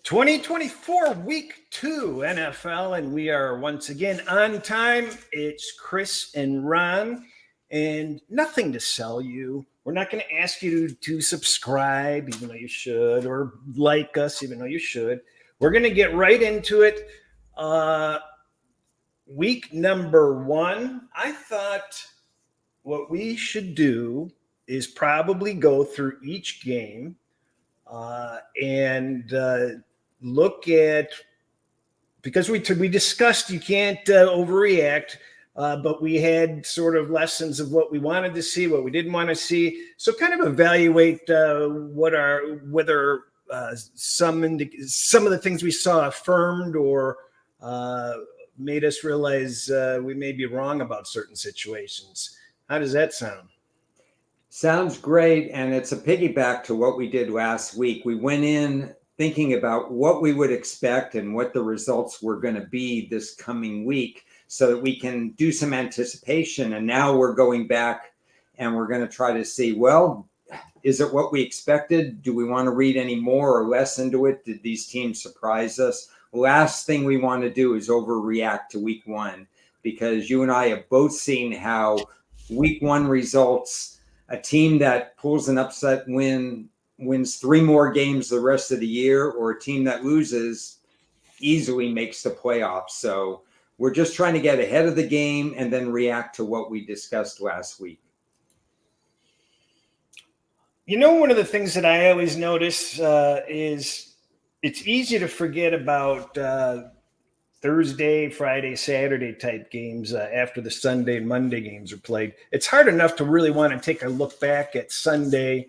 2024 week 2 NFL, and we are once again on time. It's Cris and Ron, and nothing to sell you. We're not going to ask you to subscribe, even though you should, or like us, even though you should. We're going to get right into it. Week number 1, I thought what we should do is probably go through each game and look at, because we discussed you can't overreact, but we had sort of lessons of what we wanted to see, what we didn't want to see. So kind of evaluate whether some of the things we saw affirmed or made us realize we may be wrong about certain situations. How does that sound? Sounds great. And it's a piggyback to what we did last week. We went in thinking about what we would expect and what the results were going to be this coming week so that we can do some anticipation. And now we're going back and we're going to try to see, well, is it what we expected? Do we want to read any more or less into it? Did these teams surprise us? Last thing we want to do is overreact to week 1, because you and I have both seen how week 1 results, a team that pulls an upset win wins 3 more games the rest of the year, or a team that loses easily makes the playoffs. So we're just trying to get ahead of the game and then react to what we discussed last week. You know, one of the things that I always notice is it's easy to forget about Thursday, Friday, Saturday type games after the Sunday and Monday games are played. It's hard enough to really want to take a look back at Sunday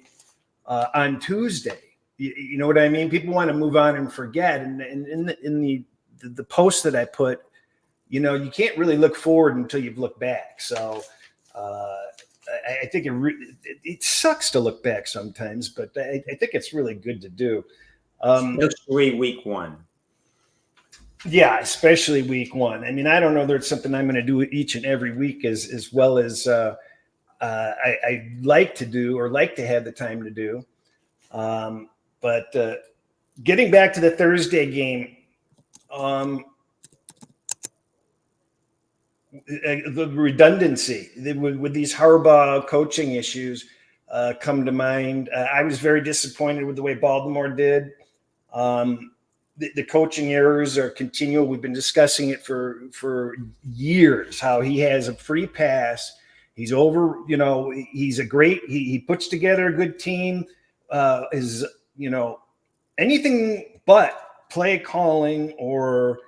on Tuesday. You know what I mean? People want to move on and forget. And in the post that I put, you know, you can't really look forward until you've looked back. So I think it sucks to look back sometimes, but I think it's really good to do. Especially week 1. Yeah, especially week 1. I mean, I don't know there's something I'm going to do each and every week as well as I like to do or like to have the time to do. But getting back to the Thursday game, the redundancy with these Harbaugh coaching issues come to mind. I was very disappointed with the way Baltimore did. The coaching errors are continual. We've been discussing it for years, how he has a free pass. He's he's he puts together a good team, anything but play calling or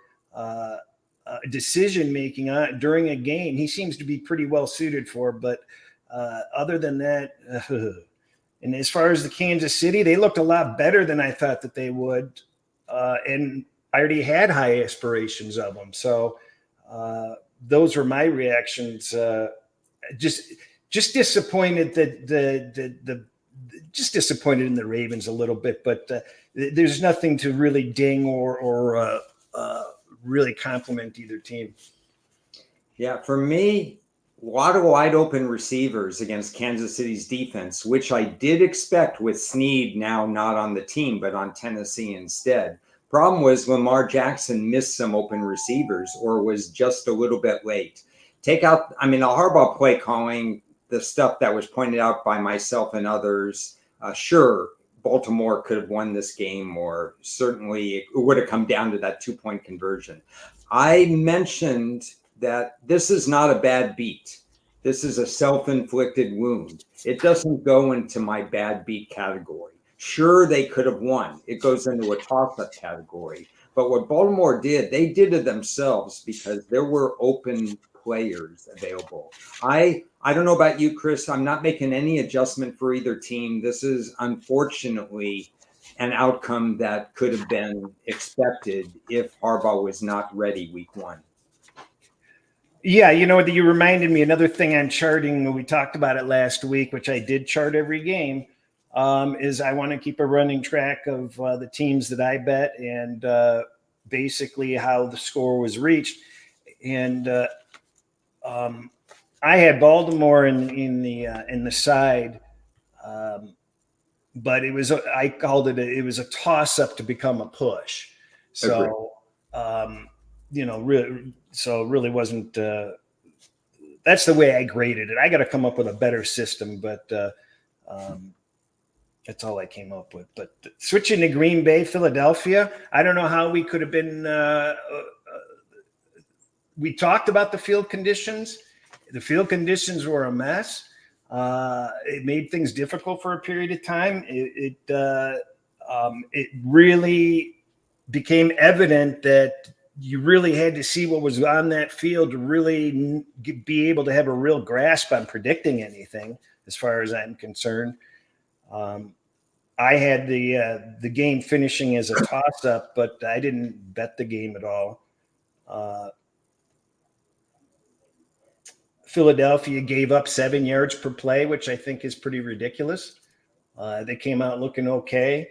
decision making during a game. He seems to be pretty well suited for, but other than that, and as far as the Kansas City, they looked a lot better than I thought that they would. And I already had high aspirations of them. So those were my reactions. Just disappointed that just disappointed in the Ravens a little bit, but there's nothing to really ding or really compliment either team. Yeah, for me, a lot of wide open receivers against Kansas City's defense, which I did expect with Snead now not on the team, but on Tennessee instead. Problem was Lamar Jackson missed some open receivers or was just a little bit late. The Harbaugh play calling, the stuff that was pointed out by myself and others, sure, Baltimore could have won this game, or certainly it would have come down to that 2-point conversion. I mentioned that this is not a bad beat. This is a self-inflicted wound. It doesn't go into my bad beat category. Sure, they could have won. It goes into a toss-up category. But what Baltimore did, they did it themselves because there were open players available. I don't know about you, Cris. I'm not making any adjustment for either team. This is unfortunately an outcome that could have been expected if Harbaugh was not ready week 1. Yeah, you reminded me another thing on charting. We talked about it last week, which I did chart every game, is I want to keep a running track of the teams that I bet and basically how the score was reached. And I had Baltimore in the side. but I called it was a toss up to become a push. So, so it really wasn't, that's the way I graded it. I got to come up with a better system, but that's all I came up with. But switching to Green Bay, Philadelphia, I don't know how we could have been. We talked about the field conditions. The field conditions were a mess. It made things difficult for a period of time. It really became evident that you really had to see what was on that field to really be able to have a real grasp on predicting anything, as far as I'm concerned. I had the game finishing as a toss-up, but I didn't bet the game at all. Philadelphia gave up 7 yards per play, which I think is pretty ridiculous. They came out looking okay.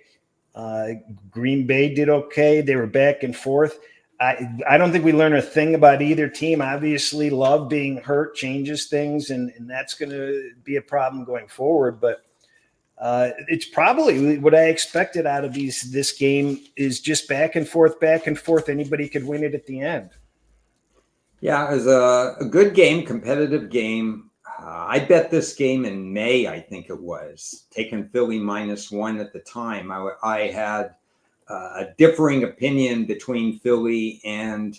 Green Bay did okay. They were back and forth. I don't think we learned a thing about either team. Obviously, Love being hurt changes things, and that's going to be a problem going forward. But it's probably what I expected out of this game is just back and forth. Anybody could win it at the end. Yeah, it was a good game, competitive game. I bet this game in May, I think it was, taking Philly -1 at the time. I had a differing opinion between Philly and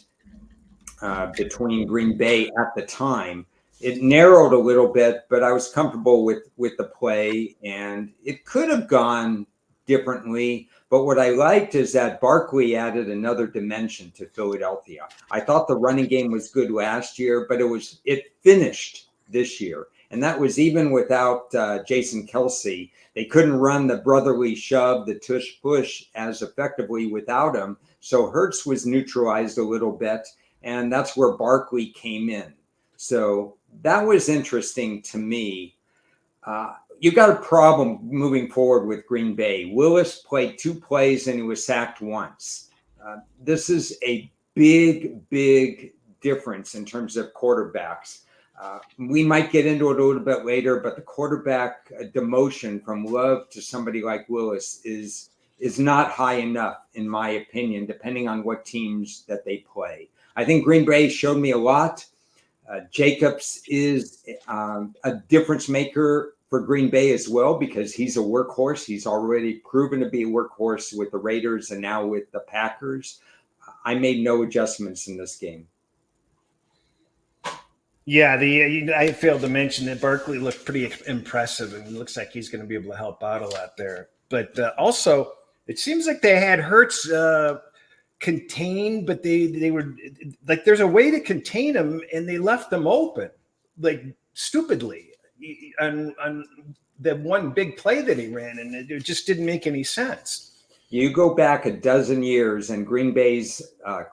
between Green Bay at the time. It narrowed a little bit, but I was comfortable with the play, and it could have gone differently. But what I liked is that Barkley added another dimension to Philadelphia. I thought the running game was good last year, but it finished this year. And that was even without Jason Kelce. They couldn't run the brotherly shove, the tush push as effectively without him. So Hurts was neutralized a little bit, and that's where Barkley came in. So that was interesting to me. You got a problem moving forward with Green Bay. Willis played 2 plays and he was sacked once. This is a big, big difference in terms of quarterbacks. We might get into it a little bit later, but the quarterback demotion from Love to somebody like Willis is not high enough, in my opinion, depending on what teams that they play. I think Green Bay showed me a lot. Jacobs is a difference maker for Green Bay as well, because he's a workhorse. He's already proven to be a workhorse with the Raiders and now with the Packers. I made no adjustments in this game. Yeah, I failed to mention that Barkley looked pretty impressive, and it looks like he's going to be able to help out a lot there. But also, it seems like they had Hurts contained, but they were like, there's a way to contain him, and they left them open, like stupidly, on that one big play that he ran, and it just didn't make any sense. You go back a dozen years, and Green Bay's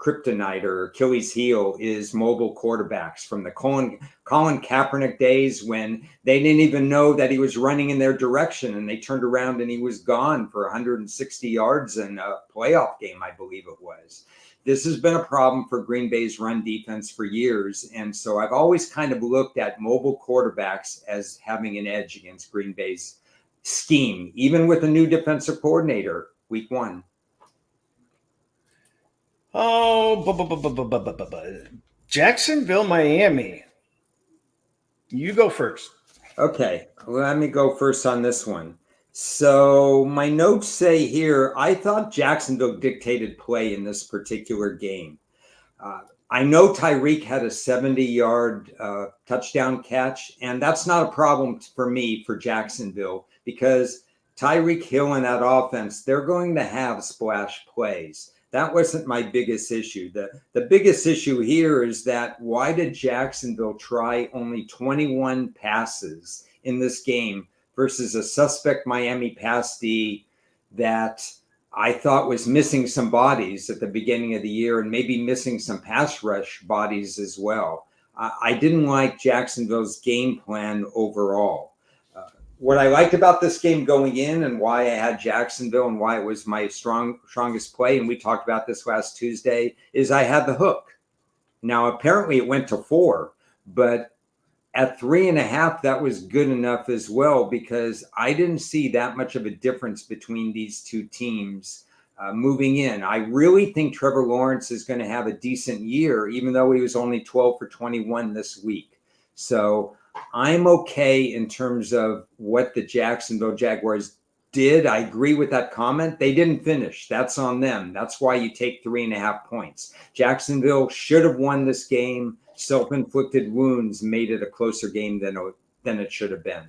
kryptonite or Achilles heel is mobile quarterbacks from the Colin Kaepernick days, when they didn't even know that he was running in their direction, and they turned around and he was gone for 160 yards in a playoff game, I believe it was. This has been a problem for Green Bay's run defense for years, and so I've always kind of looked at mobile quarterbacks as having an edge against Green Bay's scheme, even with a new defensive coordinator. Week 1. Jacksonville, Miami. You go first. Okay, let me go first on this one. So my notes say here, I thought Jacksonville dictated play in this particular game. I know Tyreek had a 70-yard touchdown catch, and that's not a problem for me for Jacksonville, because Tyreek Hill and that offense, they're going to have splash plays. That wasn't my biggest issue. The biggest issue here is that why did Jacksonville try only 21 passes in this game versus a suspect Miami pass D that I thought was missing some bodies at the beginning of the year, and maybe missing some pass rush bodies as well. I didn't like Jacksonville's game plan overall. What I liked about this game going in, and why I had Jacksonville and why it was my strongest play, and we talked about this last Tuesday, is I had the hook. Now, apparently it went to 4, but at 3.5, that was good enough as well, because I didn't see that much of a difference between these two teams moving in. I really think Trevor Lawrence is going to have a decent year, even though he was only 12 for 21 this week. So I'm okay in terms of what the Jacksonville Jaguars did. I agree with that comment. They didn't finish. That's on them. That's why you take 3.5 points. Jacksonville should have won this game. Self-inflicted wounds made it a closer game than it should have been.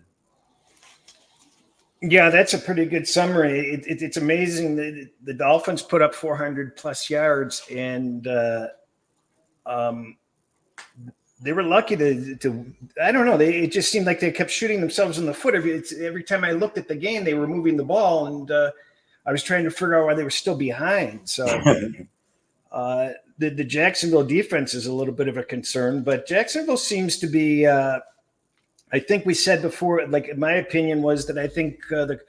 Yeah, that's a pretty good summary. It's amazing that the Dolphins put up 400 plus yards, and they were lucky to I don't know. It just seemed like they kept shooting themselves in the foot. Every time I looked at the game, they were moving the ball, and I was trying to figure out why they were still behind. So the Jacksonville defense is a little bit of a concern, but Jacksonville seems to be I think we said before, like my opinion was that I think the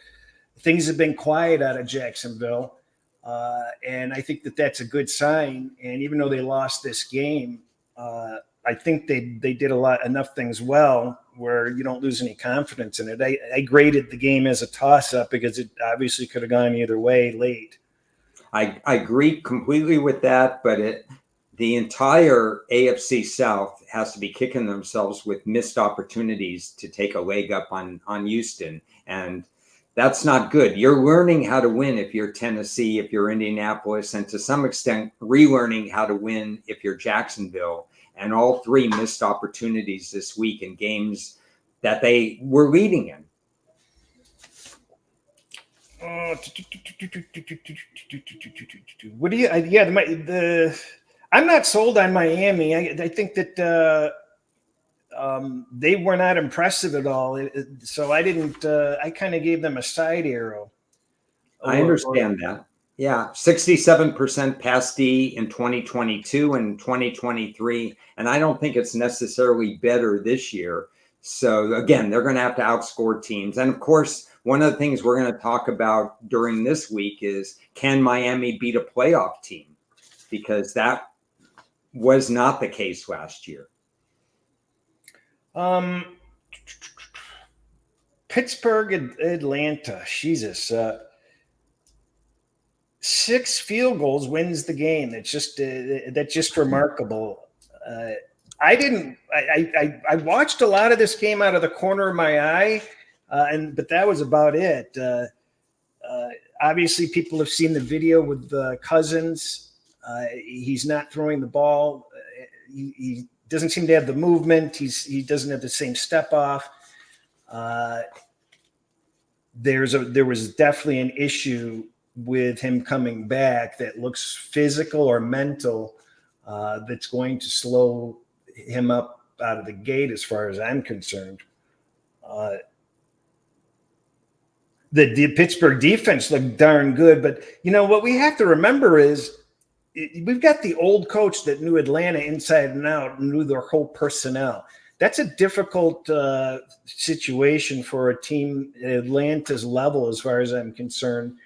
things have been quiet out of Jacksonville, and I think that that's a good sign. And even though they lost this game, I think they did enough things well where you don't lose any confidence in it. I graded the game as a toss-up because it obviously could have gone either way late. I agree completely with that, but the entire AFC South has to be kicking themselves with missed opportunities to take a leg up on Houston. And that's not good. You're learning how to win if you're Tennessee, if you're Indianapolis, and to some extent relearning how to win if you're Jacksonville. And all three missed opportunities this week in games that they were leading in. What do you? I'm not sold on Miami. I think that they were not impressive at all. So I didn't. I kind of gave them a side arrow. I understand that. Yeah, 67% pass D in 2022 and 2023, and I don't think it's necessarily better this year. So again, they're going to have to outscore teams. And of course, one of the things we're going to talk about during this week is, can Miami beat a playoff team? Because that was not the case last year. Pittsburgh, Atlanta, Jesus. 6 field goals wins the game. That's just remarkable. I watched a lot of this game out of the corner of my eye, but that was about it. Obviously, people have seen the video with Cousins. He's not throwing the ball. He doesn't seem to have the movement. He doesn't have the same step off. There was definitely an issue with him coming back that looks physical or mental, that's going to slow him up out of the gate as far as I'm concerned. The Pittsburgh defense looked darn good, but what we have to remember is we've got the old coach that knew Atlanta inside and out and knew their whole personnel. That's a difficult situation for a team at Atlanta's level, as far as I'm concerned,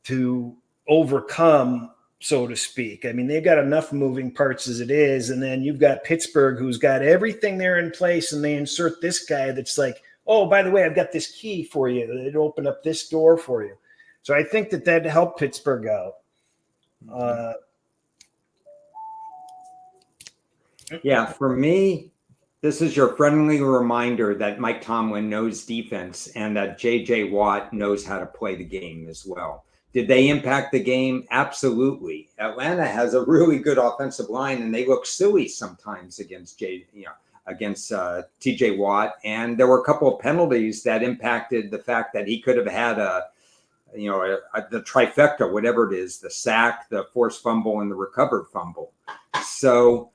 to overcome, so to speak. I mean, they've got enough moving parts as it is, and then you've got Pittsburgh, who's got everything there in place, and they insert this guy that's like, oh, by the way, I've got this key for you. It'll open up this door for you. So I think that helped Pittsburgh out. Yeah, for me, this is your friendly reminder that Mike Tomlin knows defense and that J.J. Watt knows how to play the game as well. Did they impact the game? Absolutely. Atlanta has a really good offensive line, and they look silly sometimes against T.J. Watt. And there were a couple of penalties that impacted the fact that he could have had the trifecta, whatever it is, the sack, the forced fumble, and the recovered fumble. So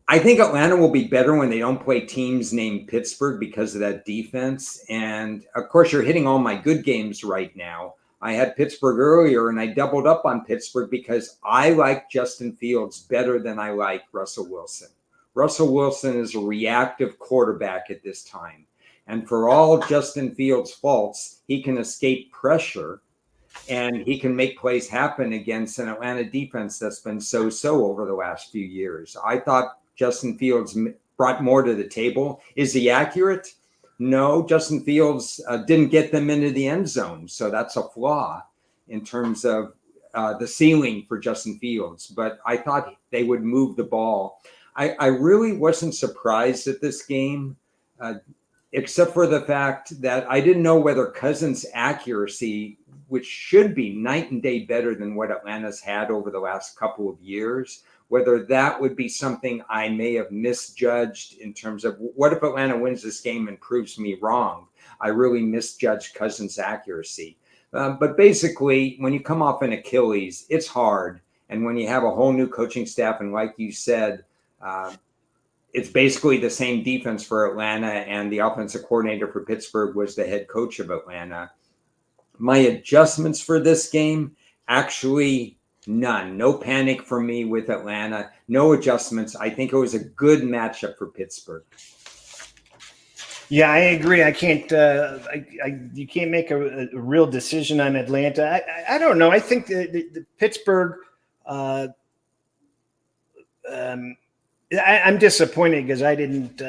I think Atlanta will be better when they don't play teams named Pittsburgh because of that defense. And of course, you're hitting all my good games right now. I had Pittsburgh earlier, and I doubled up on Pittsburgh because I like Justin Fields better than I like Russell Wilson. Russell Wilson is a reactive quarterback at this time. And for all Justin Fields' faults, he can escape pressure and he can make plays happen against an Atlanta defense that's been so-so over the last few years. I thought Justin Fields brought more to the table. Is he accurate? No, Justin Fields didn't get them into the end zone. So that's a flaw in terms of the ceiling for Justin Fields. But I thought they would move the ball. I really wasn't surprised at this game, except for the fact that I didn't know whether Cousins' accuracy, which should be night and day better than what Atlanta's had over the last couple of years, whether that would be something I may have misjudged in terms of what if Atlanta wins this game and proves me wrong? I really misjudged Cousins' accuracy. But basically, when you come off an Achilles, it's hard. And when you have a whole new coaching staff, and like you said, it's basically the same defense for Atlanta, and the offensive coordinator for Pittsburgh was the head coach of Atlanta. My adjustments for this game, actually none. No panic for me with Atlanta. No adjustments. I think it was a good matchup for Pittsburgh. Yeah, I agree. I can't. You can't make a real decision on Atlanta. I don't know. I think the Pittsburgh. I'm disappointed because I didn't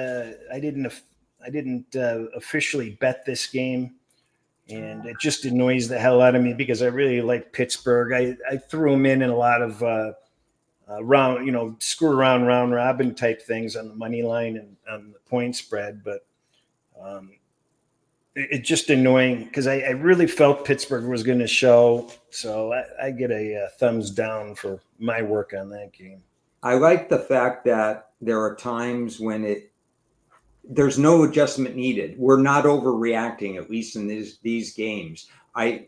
officially bet this game, and it just annoys the hell out of me because I really like Pittsburgh. I threw them in a lot of screw around, round robin type things on the money line and on the point spread, but it's just annoying because I really felt Pittsburgh was going to show. So I get a thumbs down for my work on that game. I like the fact that there are times when there's no adjustment needed. We're not overreacting, at least in these games. I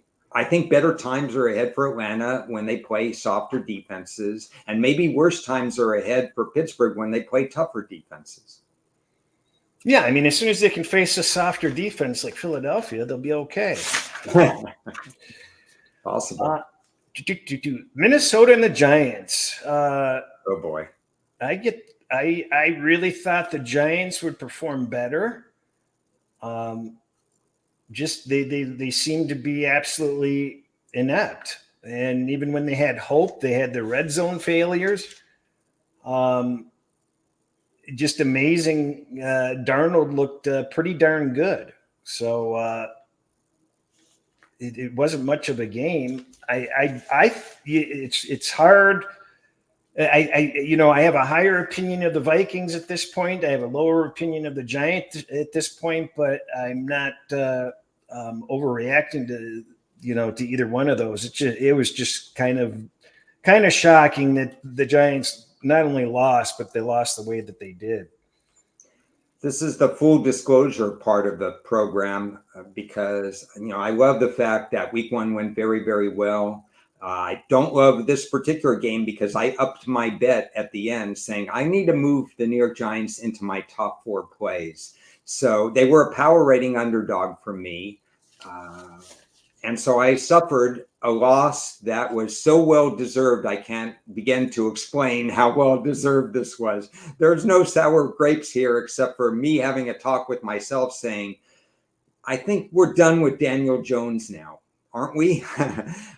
think better times are ahead for Atlanta when they play softer defenses, and maybe worse times are ahead for Pittsburgh when they play tougher defenses. Yeah, I mean, as soon as they can face a softer defense like Philadelphia, they'll be okay. Possible. Minnesota and the Giants. Oh boy. I really thought the Giants would perform better. Just they seemed to be absolutely inept. And even when they had hope, they had the red zone failures. Just amazing. Darnold looked pretty darn good. So it wasn't much of a game. It's hard. I have a higher opinion of the Vikings at this point. I have a lower opinion of the Giants at this point, but I'm not overreacting to either one of those. It was just kind of shocking that the Giants not only lost, but they lost the way that they did. This is the full disclosure part of the program because, I love the fact that week one went very, very well. I don't love this particular game because I upped my bet at the end saying I need to move the New York Giants into my top 4 plays. So they were a power rating underdog for me. And so I suffered a loss that was so well-deserved, I can't begin to explain how well-deserved this was. There's no sour grapes here except for me having a talk with myself saying, I think we're done with Daniel Jones now, aren't we?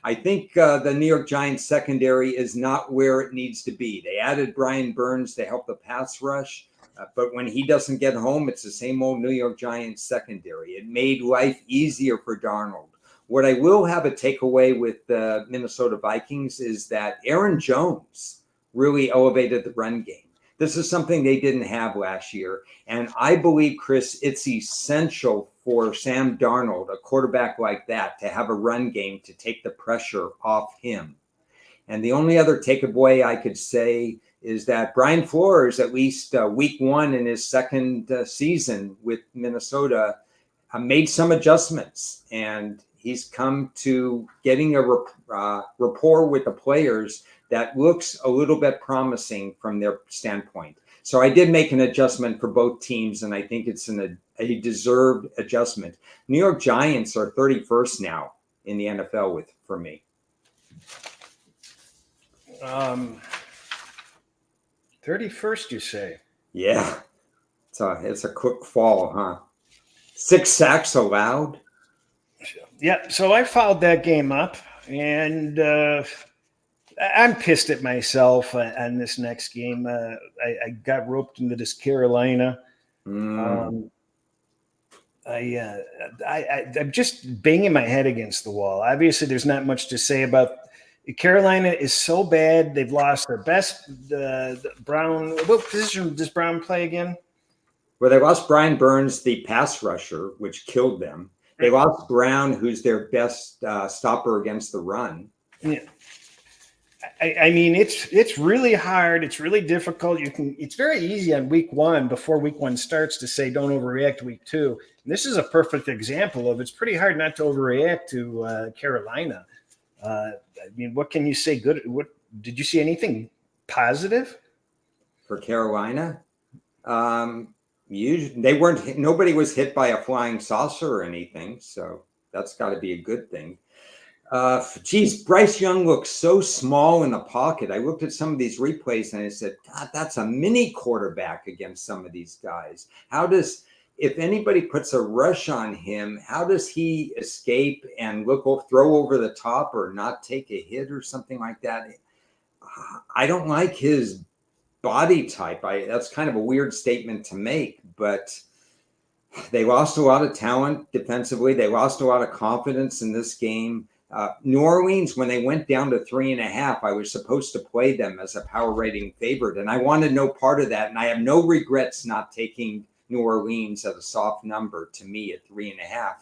I think the New York Giants secondary is not where it needs to be. They added Brian Burns to help the pass rush, but when he doesn't get home, it's the same old New York Giants secondary. It made life easier for Darnold. What I will have a takeaway with the Minnesota Vikings is that Aaron Jones really elevated the run game. This is something they didn't have last year. And I believe, Chris, it's essential for Sam Darnold, a quarterback like that, to have a run game to take the pressure off him. And the only other takeaway I could say is that Brian Flores, at least week one in his second season with Minnesota, made some adjustments. And he's come to getting a rapport with the players that looks a little bit promising from their standpoint. So I did make an adjustment for both teams, and I think it's a deserved adjustment. New York Giants are 31st now in the NFL for me. 31st, you say? Yeah. It's a quick fall, huh? 6 sacks allowed. Yeah, so I followed that game up, and I'm pissed at myself on this next game. I got roped into this Carolina. Um, I'm just banging my head against the wall. Obviously, there's not much to say about Carolina. Is so bad. They've lost their best. The Brown. What position does Brown play again? Well, they lost Brian Burns, the pass rusher, which killed them. They lost Brown, who's their best stopper against the run. Yeah. I mean, it's really hard. It's really difficult. It's very easy on week one before week one starts to say don't overreact to week two. And this is a perfect example of it's pretty hard not to overreact to Carolina. I mean, what can you say? Good. What did you see anything positive For Carolina? They weren't. Nobody was hit by a flying saucer or anything, so that's got to be a good thing. Bryce Young looks so small in the pocket. I looked at some of these replays and I said, God, that's a mini quarterback against some of these guys. If anybody puts a rush on him, how does he escape and throw over the top or not take a hit or something like that? I don't like his body type. That's kind of a weird statement to make, but they lost a lot of talent defensively. They lost a lot of confidence in this game. New Orleans, when they went down to 3.5, I was supposed to play them as a power rating favorite, and I wanted no part of that. And I have no regrets not taking New Orleans at a soft number to me at 3.5,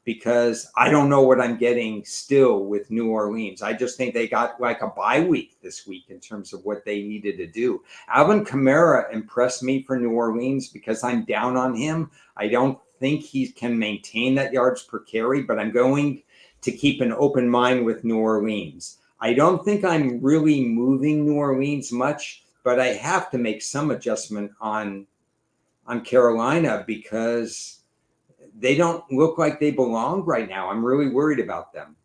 because I don't know what I'm getting still with New Orleans. I just think they got like a bye week this week in terms of what they needed to do. Alvin Kamara impressed me for New Orleans because I'm down on him. I don't think he can maintain that yards per carry, but I'm going to keep an open mind with New Orleans. I don't think I'm really moving New Orleans much, but I have to make some adjustment on Carolina because they don't look like they belong right now. I'm really worried about them.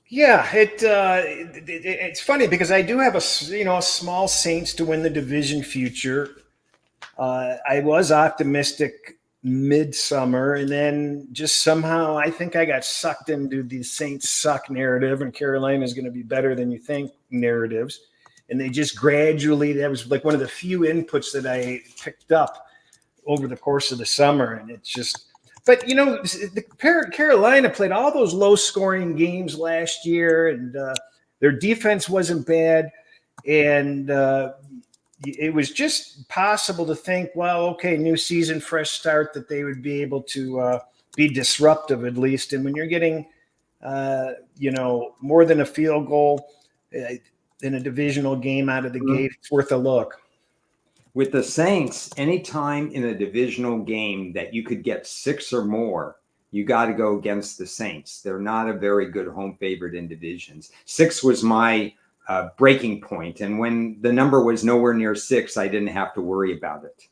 Yeah, it's funny because I do have a small Saints to win the division future. I was optimistic midsummer, and then just somehow I think I got sucked into the Saints suck narrative, and Carolina is going to be better than you think narratives. And they just gradually, that was like one of the few inputs that I picked up over the course of the summer. And it's just, but Carolina played all those low scoring games last year, and their defense wasn't bad. And it was just possible to think, well, okay, new season, fresh start, that they would be able to be disruptive at least. And when you're getting, more than a field goal in a divisional game out of the gate, it's worth a look. With the Saints, anytime in a divisional game that you could get 6 or more, you got to go against the Saints. They're not a very good home favorite in divisions. 6 was my breaking point. And when the number was nowhere near 6, I didn't have to worry about it.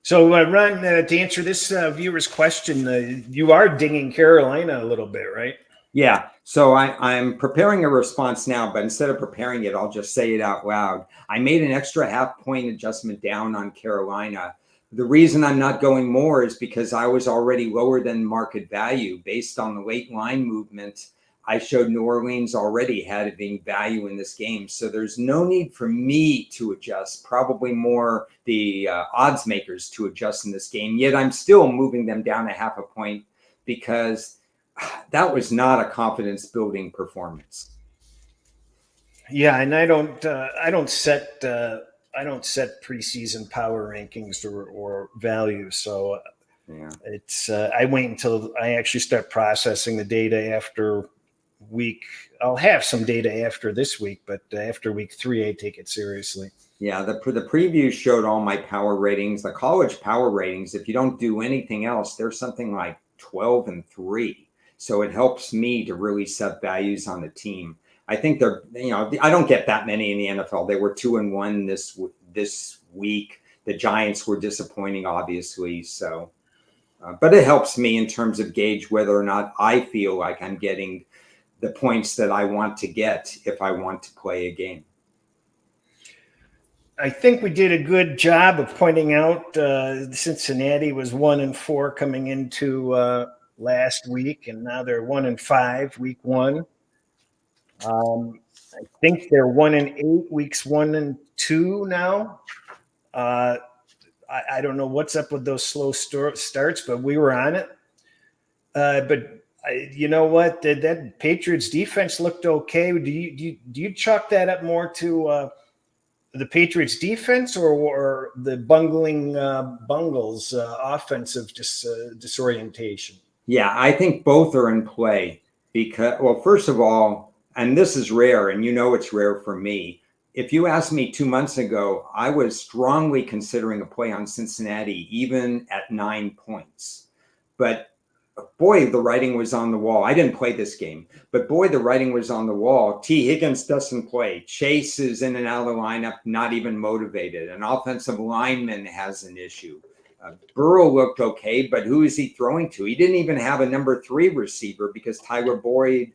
So, Ron, to answer this viewer's question, you are dinging Carolina a little bit, right? Yeah. So I'm preparing a response now, but instead of preparing it, I'll just say it out loud. I made an extra half-point adjustment down on Carolina. The reason I'm not going more is because I was already lower than market value based on the late line movement. I showed New Orleans already having value in this game. So there's no need for me to adjust, probably more the odds makers to adjust in this game. Yet I'm still moving them down a half a point because that was not a confidence building performance. Yeah. And I don't set preseason power rankings or value. So Yeah. it's, I wait until I actually start processing the data after week. I'll have some data after this week, but after week 3, I take it seriously. Yeah, the preview showed all my power ratings, the college power ratings. If you don't do anything else, there's something like 12-3. So it helps me to really set values on the team. I think I don't get that many in the NFL. They were 2-1 this week. The Giants were disappointing, obviously. So, but it helps me in terms of gauge whether or not I feel like I'm getting the points that I want to get if I want to play a game. I think we did a good job of pointing out Cincinnati was 1-4 coming into last week, and now they're 1-5 week 1. I think they're 1-8, weeks 1 and 2 now. I don't know what's up with those slow starts, but we were on it. But you know what? That Patriots defense looked okay. Do you chalk that up more to the Patriots defense or the bungling Bungles offensive disorientation? Yeah, I think both are in play because, well, first of all, and this is rare, and you know it's rare for me. If you asked me 2 months ago, I was strongly considering a play on Cincinnati, even at 9 points. But boy, the writing was on the wall. I didn't play this game, but boy, the writing was on the wall. T. Higgins doesn't play. Chase is in and out of the lineup, not even motivated. An offensive lineman has an issue. Burrow looked okay, but who is he throwing to? He didn't even have a number 3 receiver because Tyler Boyd's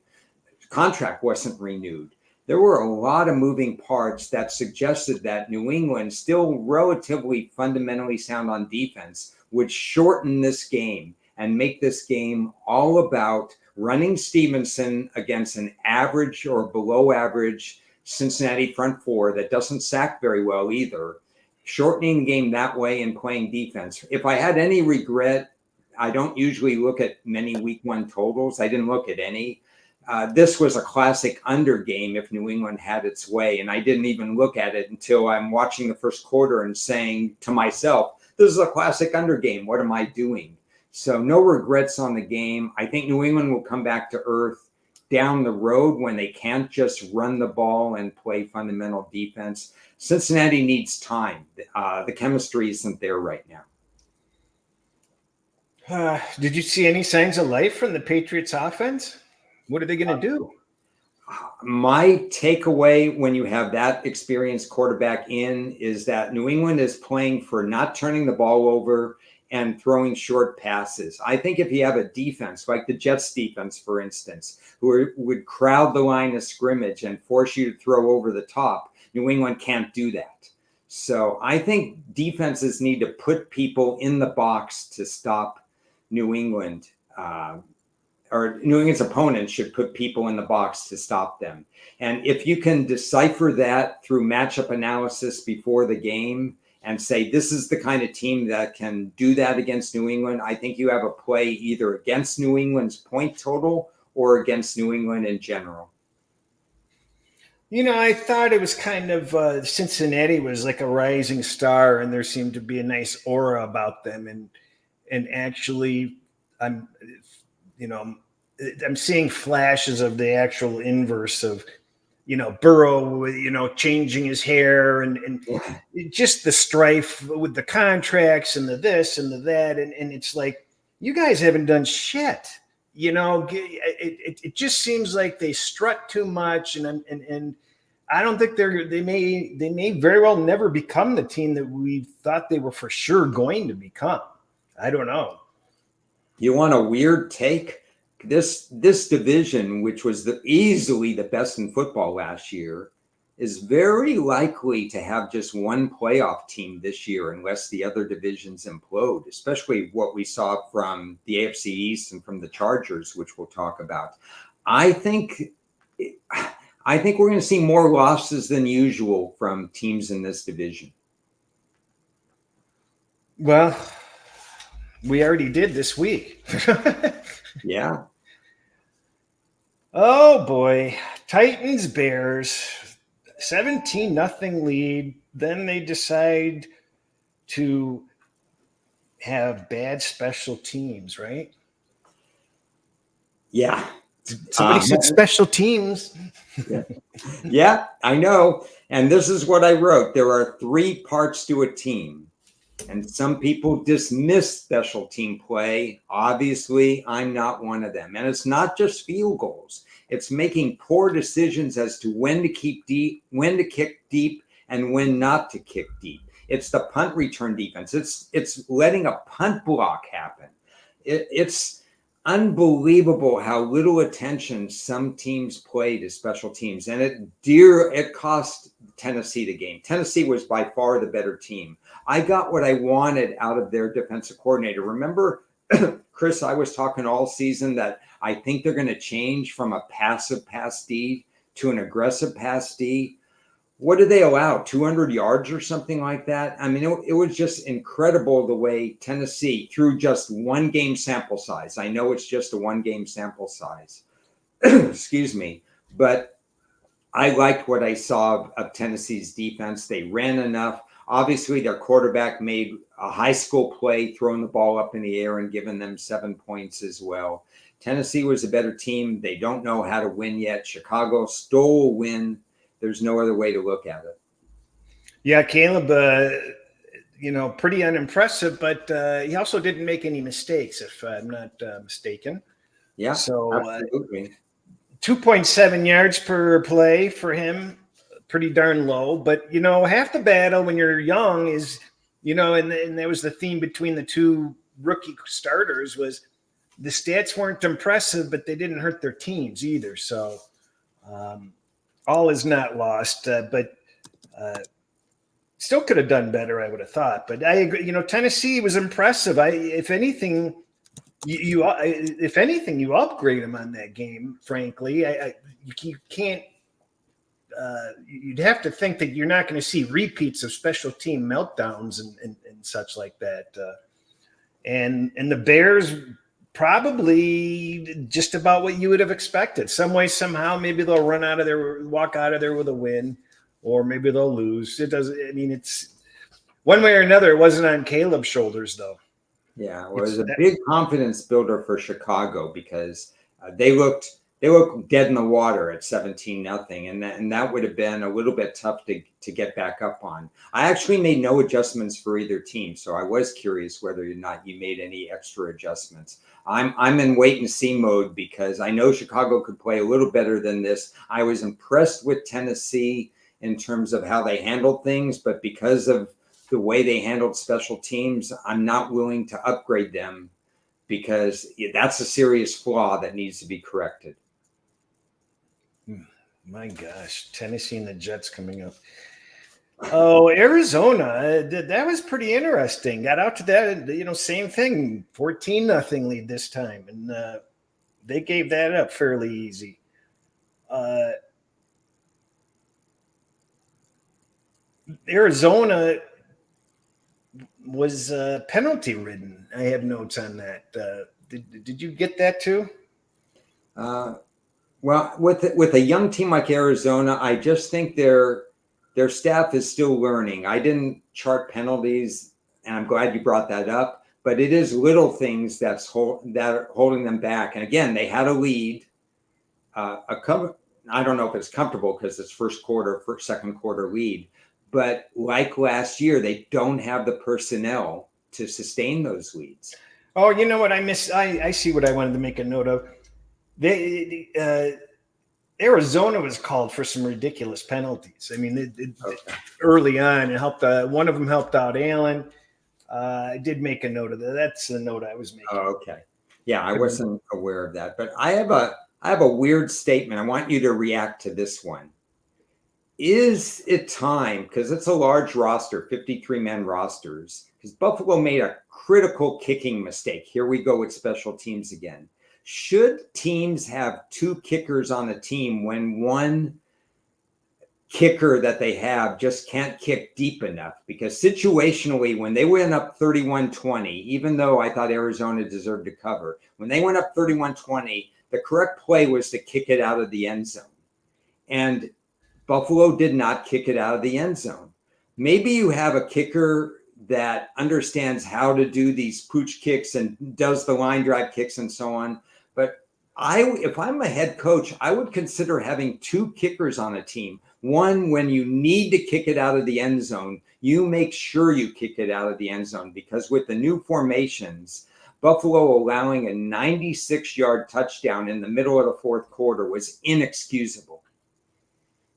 contract wasn't renewed. There were a lot of moving parts that suggested that New England, still relatively fundamentally sound on defense, would shorten this game and make this game all about running Stevenson against an average or below average Cincinnati front four that doesn't sack very well either, shortening the game that way and playing defense. If I had any regret, I don't usually look at many week 1 totals. I didn't look at any. This was a classic under game if New England had its way. And I didn't even look at it until I'm watching the first quarter and saying to myself, this is a classic under game. What am I doing? So no regrets on the game. I think New England will come back to earth down the road when they can't just run the ball and play fundamental defense. Cincinnati needs time. The chemistry isn't there right now. Did you see any signs of life from the Patriots offense? What are they going to do? My takeaway when you have that experienced quarterback in is that New England is playing for not turning the ball over and throwing short passes. I think if you have a defense like the Jets defense, for instance, who would crowd the line of scrimmage and force you to throw over the top, New England can't do that. So I think defenses need to put people in the box to stop New England. Or New England's opponents should put people in the box to stop them. And if you can decipher that through matchup analysis before the game and say, this is the kind of team that can do that against New England, I think you have a play either against New England's point total or against New England in general. You know, I thought it was kind of Cincinnati was like a rising star, and there seemed to be a nice aura about them. And actually, I'm seeing flashes of the actual inverse of, Burrow, changing his hair and just the strife with the contracts and the this and the that. And it's like, you guys haven't done shit. It just seems like they strut too much. And I don't think they may very well never become the team that we thought they were for sure going to become. I don't know. You want a weird take? This division, which was easily the best in football last year, is very likely to have just one playoff team this year unless the other divisions implode, especially what we saw from the AFC East and from the Chargers, which we'll talk about. I think we're going to see more losses than usual from teams in this division. Well, we already did this week. Yeah. Oh boy, Titans, Bears, 17-0 lead. Then they decide to have bad special teams, right? Yeah. Somebody said special teams. Yeah, I know. And this is what I wrote. There are 3 parts to a team. And some people dismiss special team play. Obviously, I'm not one of them. And it's not just field goals. It's making poor decisions as to when to keep deep, when to kick deep, and when not to kick deep. It's the punt return defense. It's letting a punt block happen. It's unbelievable how little attention some teams play to special teams. And it cost Tennessee the game. Tennessee was by far the better team. I got what I wanted out of their defensive coordinator. Remember, Cris, I was talking all season that I think they're going to change from a passive pass D to an aggressive pass D. What did they allow? 200 yards or something like that? I mean, it was just incredible the way Tennessee, through just one game sample size. I know it's just a one game sample size. Excuse me. But I liked what I saw of Tennessee's defense. They ran enough. Obviously, their quarterback made a high school play, throwing the ball up in the air and giving them 7 points as well. Tennessee was a better team. They don't know how to win yet. Chicago stole a win. There's no other way to look at it. Yeah, Caleb, pretty unimpressive, but he also didn't make any mistakes, if I'm not mistaken. Yeah, so absolutely. 2.7 yards per play for him, pretty darn low. But, half the battle when you're young is, and there was the theme between the two rookie starters was the stats weren't impressive, but they didn't hurt their teams either. So all is not lost, but still could have done better, I would have thought. But I agree. Tennessee was impressive. If anything, you upgrade them on that game. Frankly, you can't. You'd have to think that you're not going to see repeats of special team meltdowns and such like that. And the Bears probably just about what you would have expected. Some way, somehow, maybe they'll walk out of there with a win, or maybe they'll lose. It doesn't. I mean, it's one way or another. It wasn't on Caleb's shoulders, though. Yeah, well, it was a big confidence builder for Chicago because they looked dead in the water at 17-0, and that would have been a little bit tough to get back up on. I actually made no adjustments for either team, so I was curious whether or not you made any extra adjustments. I'm in wait and see mode because I know Chicago could play a little better than this. I was impressed with Tennessee in terms of how they handled things, but because of the way they handled special teams, I'm not willing to upgrade them because that's a serious flaw that needs to be corrected. My gosh, Tennessee and the Jets coming up. Oh, Arizona, that was pretty interesting. Got out to that, same thing, 14-0 lead this time, and they gave that up fairly easy. Arizona was penalty ridden. I have notes on that. Did you get that too? Well, with a young team like Arizona, I just think their staff is still learning. I didn't chart penalties, and I'm glad you brought that up. But it is little things that are holding them back. And again, they had a lead. I don't know if it's comfortable because it's second quarter lead. But like last year, they don't have the personnel to sustain those leads. Oh, you know what I missed? I see what I wanted to make a note of. Arizona was called for some ridiculous penalties. I mean, early on, it helped. One of them helped out Allen. I did make a note of that. That's the note I was making. Oh, okay. Yeah, I wasn't aware of that. But I have a weird statement. I want you to react to this one. Is it time, because it's a large roster, 53-man rosters, because Buffalo made a critical kicking mistake. Here we go with special teams again. Should teams have two kickers on a team when one kicker that they have just can't kick deep enough? Because situationally, when they went up 31-20, even though I thought Arizona deserved to cover, when they went up 31-20, the correct play was to kick it out of the end zone. And Buffalo did not kick it out of the end zone. Maybe you have a kicker that understands how to do these pooch kicks and does the line drive kicks and so on. But if I'm a head coach, I would consider having two kickers on a team. One, when you need to kick it out of the end zone, you make sure you kick it out of the end zone, because with the new formations, Buffalo allowing a 96-yard touchdown in the middle of the fourth quarter was inexcusable.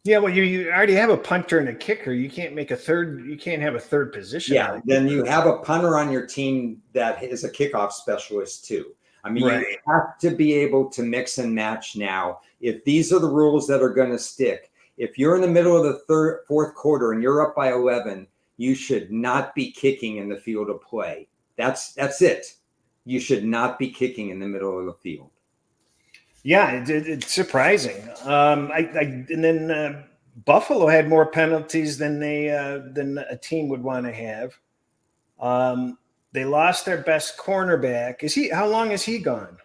Yeah, well, you already have a punter and a kicker. You can't make a third. You can't have a third position. Yeah, then you have a punter on your team that is a kickoff specialist too. I mean, right. You have to be able to mix and match now. If these are the rules that are going to stick, if you're in the middle of the fourth quarter and you're up by 11, you should not be kicking in the field of play. That's it. You should not be kicking in the middle of the field. Yeah, it's surprising. And then Buffalo had more penalties than than a team would want to have. They lost their best cornerback. How long is he gone?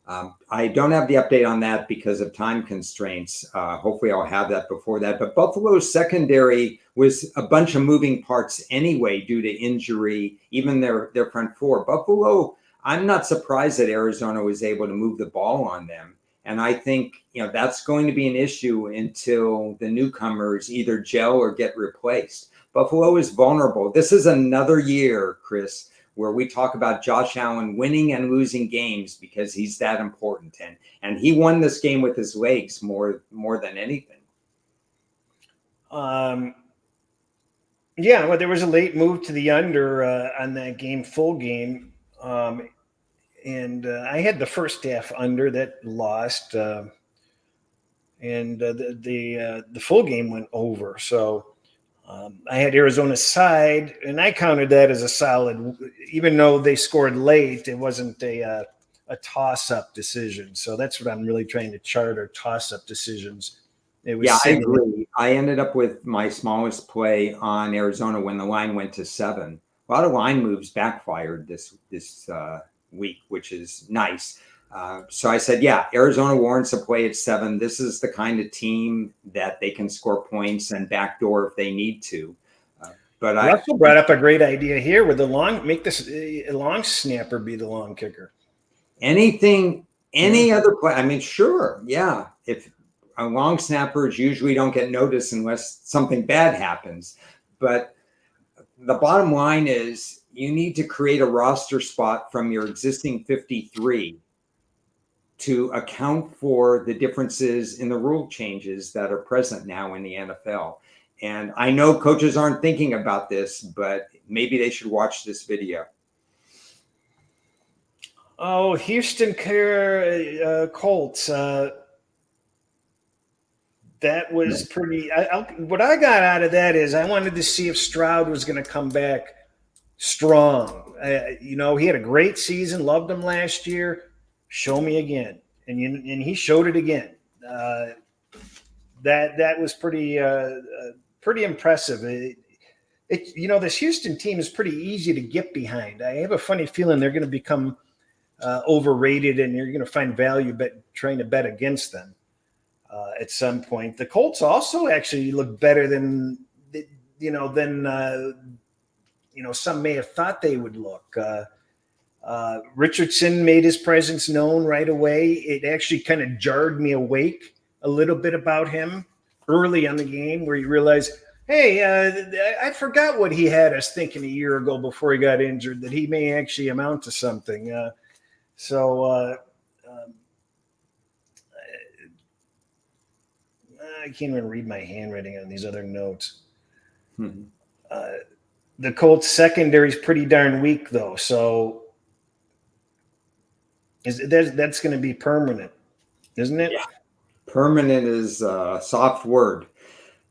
I don't have the update on that because of time constraints. Hopefully, I'll have that before that. But Buffalo's secondary was a bunch of moving parts anyway due to injury, even their front four. Buffalo, I'm not surprised that Arizona was able to move the ball on them. And I think that's going to be an issue until the newcomers either gel or get replaced. Buffalo is vulnerable. This is another year, Chris, where we talk about Josh Allen winning and losing games because he's that important. And he won this game with his legs more than anything. Yeah, well, there was a late move to the under on that game, full game. And I had the first half under that lost. And the full game went over. So I had Arizona's side, and I counted that as a solid. Even though they scored late, it wasn't a toss-up decision. So that's what I'm really trying to chart, are toss-up decisions. I agree. I ended up with my smallest play on Arizona when the line went to 7. A lot of line moves backfired this week, which is nice. So I said, Arizona warrants a play at 7. This is the kind of team that they can score points and backdoor if they need to. But Russell brought up a great idea here with make this a long snapper be the long kicker. Any other play? I mean, sure, yeah. If a long snappers usually don't get noticed unless something bad happens, but the bottom line is you need to create a roster spot from your existing 53 to account for the differences in the rule changes that are present now in the NFL. And I know coaches aren't thinking about this, but maybe they should watch this video. Oh, Houston Colts. That was pretty. What I got out of that is I wanted to see if Stroud was going to come back strong. He had a great season. Loved him last year. Show me again, and he showed it again. That was pretty impressive. This Houston team is pretty easy to get behind. I have a funny feeling they're going to become overrated, and you're going to find value trying to bet against them at some point. The Colts also actually look better than some may have thought they would look. Richardson made his presence known right away. It actually kind of jarred me awake a little bit about him early on the game, where you realize, hey, I forgot what he had us thinking a year ago before he got injured, that he may actually amount to something. I can't even read my handwriting on these other notes. The Colts secondary is pretty darn weak, though. So that's going to be permanent, isn't it? Yeah. Permanent is a soft word.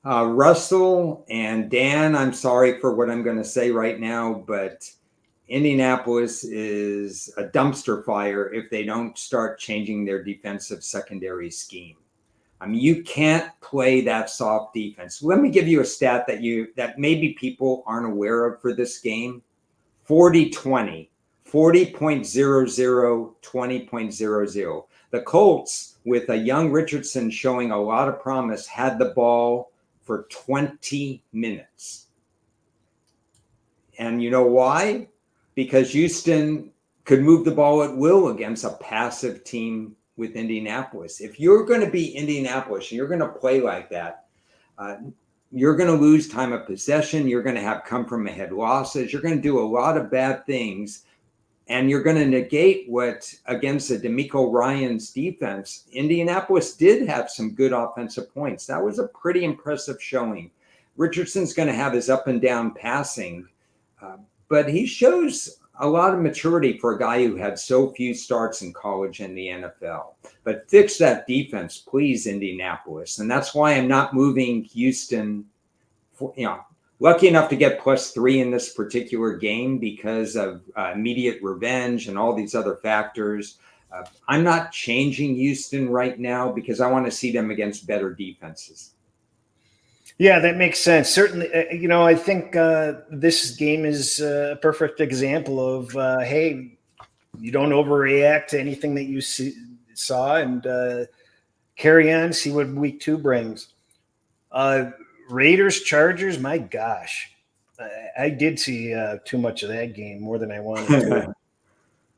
Russell and Dan, I'm sorry for what I'm going to say right now, but Indianapolis is a dumpster fire if they don't start changing their defensive secondary scheme. I mean, you can't play that soft defense. Let me give you a stat that maybe people aren't aware of for this game. 40-20, 40.00, 20.00. The Colts, with a young Richardson showing a lot of promise, had the ball for 20 minutes. And you know why? Because Houston could move the ball at will against a passive team with Indianapolis. If you're going to be Indianapolis and you're going to play like that, you're going to lose time of possession. You're going to have come from ahead losses. You're going to do a lot of bad things. And you're going to negate what, against the DeMeco Ryans defense, Indianapolis did have some good offensive points. That was a pretty impressive showing. Richardson's going to have his up and down passing, but he shows a lot of maturity for a guy who had so few starts in college and the NFL. But fix that defense, please, Indianapolis. And that's why I'm not moving Houston. Lucky enough to get +3 in this particular game because of immediate revenge and all these other factors. I'm not changing Houston right now because I want to see them against better defenses. Yeah, that makes sense. Certainly, I think this game is a perfect example of, hey, you don't overreact to anything that you saw, and carry on, see what week 2 brings. Raiders, Chargers, my gosh. I did see too much of that game, more than I wanted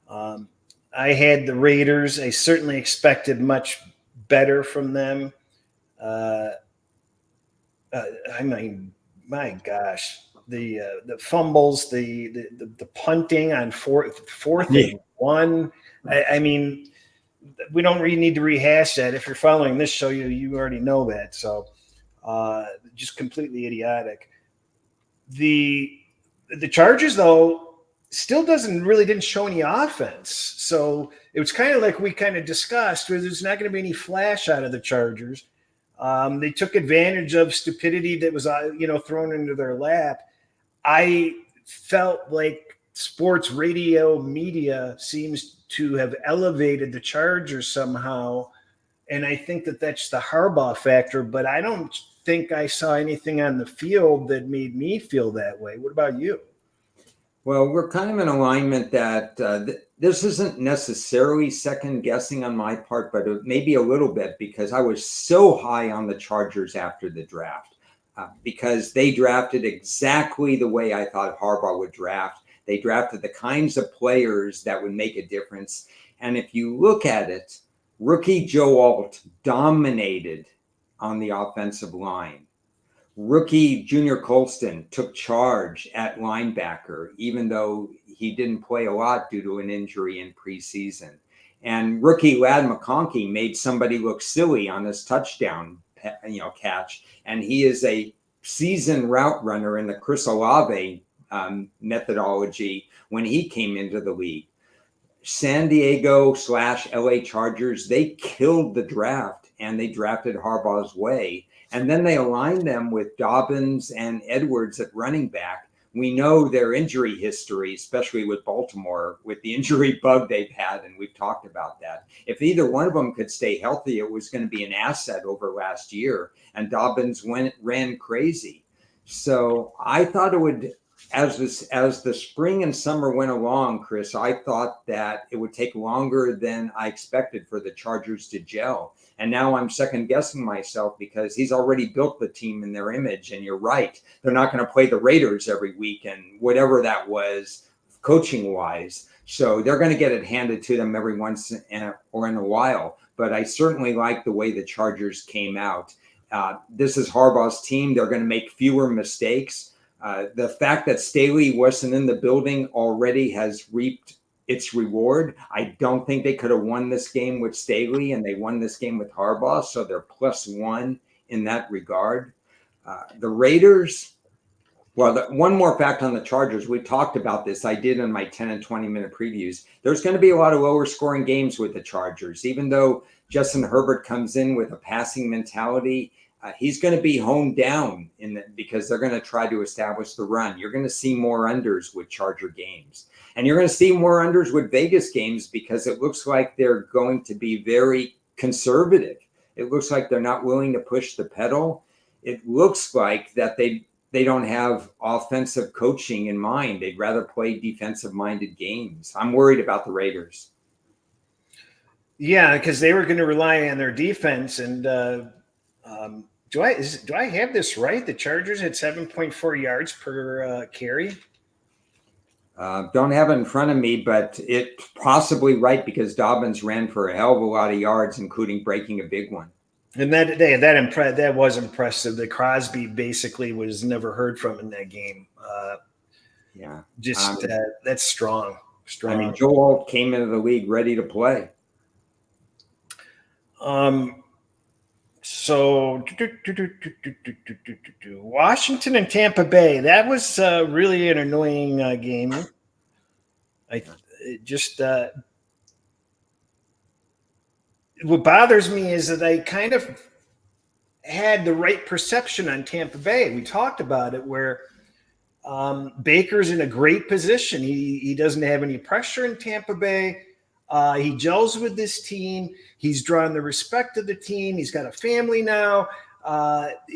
to. I had the Raiders. I certainly expected much better from them. I mean, my gosh, the fumbles, the punting on fourth and 1. I mean, we don't really need to rehash that. If you're following this show, you already know that. So, just completely idiotic. The Chargers, though, still didn't show any offense. So it was kind of like we kind of discussed, where there's not going to be any flash out of the Chargers. They took advantage of stupidity that was, thrown into their lap. I felt like sports radio media seems to have elevated the Chargers somehow, and I think that that's the Harbaugh factor. But I don't think I saw anything on the field that made me feel that way. What about you? Well, we're kind of in alignment that this isn't necessarily second guessing on my part, but maybe a little bit, because I was so high on the Chargers after the draft because they drafted exactly the way I thought Harbaugh would draft. They drafted the kinds of players that would make a difference. And if you look at it, rookie Joe Alt dominated on the offensive line. Rookie Junior Colston took charge at linebacker, even though he didn't play a lot due to an injury in preseason. And rookie Ladd McConkey made somebody look silly on his touchdown, catch. And he is a seasoned route runner in the Chris Olave methodology when he came into the league. San Diego / LA Chargers, they killed the draft, and they drafted Harbaugh's way. And then they aligned them with Dobbins and Edwards at running back. We know their injury history, especially with Baltimore, with the injury bug they've had, and we've talked about that. If either one of them could stay healthy, it was going to be an asset over last year, and Dobbins ran crazy. So I thought it would, as the spring and summer went along, Chris, I thought that it would take longer than I expected for the Chargers to gel. And now I'm second guessing myself because he's already built the team in their image. And you're right. They're not going to play the Raiders every week and whatever that was coaching wise. So they're going to get it handed to them every once in a while. But I certainly like the way the Chargers came out. This is Harbaugh's team. They're going to make fewer mistakes. The fact that Staley wasn't in the building already has reaped its reward. I don't think they could have won this game with Staley, and they won this game with Harbaugh, so they're +1 in that regard. The Raiders, one more fact on the Chargers. We talked about this. I did in my 10 and 20-minute previews. There's going to be a lot of lower-scoring games with the Chargers. Even though Justin Herbert comes in with a passing mentality, he's going to be honed down because they're going to try to establish the run. You're going to see more unders with Charger games. And you're going to see more unders with Vegas games because it looks like they're going to be very conservative. It looks like they're not willing to push the pedal. It looks like that they don't have offensive coaching in mind. They'd rather play defensive-minded games. I'm worried about the Raiders. Yeah, because they were going to rely on their defense. And do I have this right? The Chargers had 7.4 yards per carry. Don't have it in front of me, but it's possibly right because Dobbins ran for a hell of a lot of yards, including breaking a big one. And that was impressive. The Crosby basically was never heard from in that game. That's strong. I mean, Joe Alt came into the league ready to play. So Washington and Tampa Bay, that was really an annoying game. What bothers me is that I kind of had the right perception on Tampa Bay. We talked about it where Baker's in a great position. He doesn't have any pressure in Tampa Bay. He gels with this team. He's drawn the respect of the team. He's got a family now.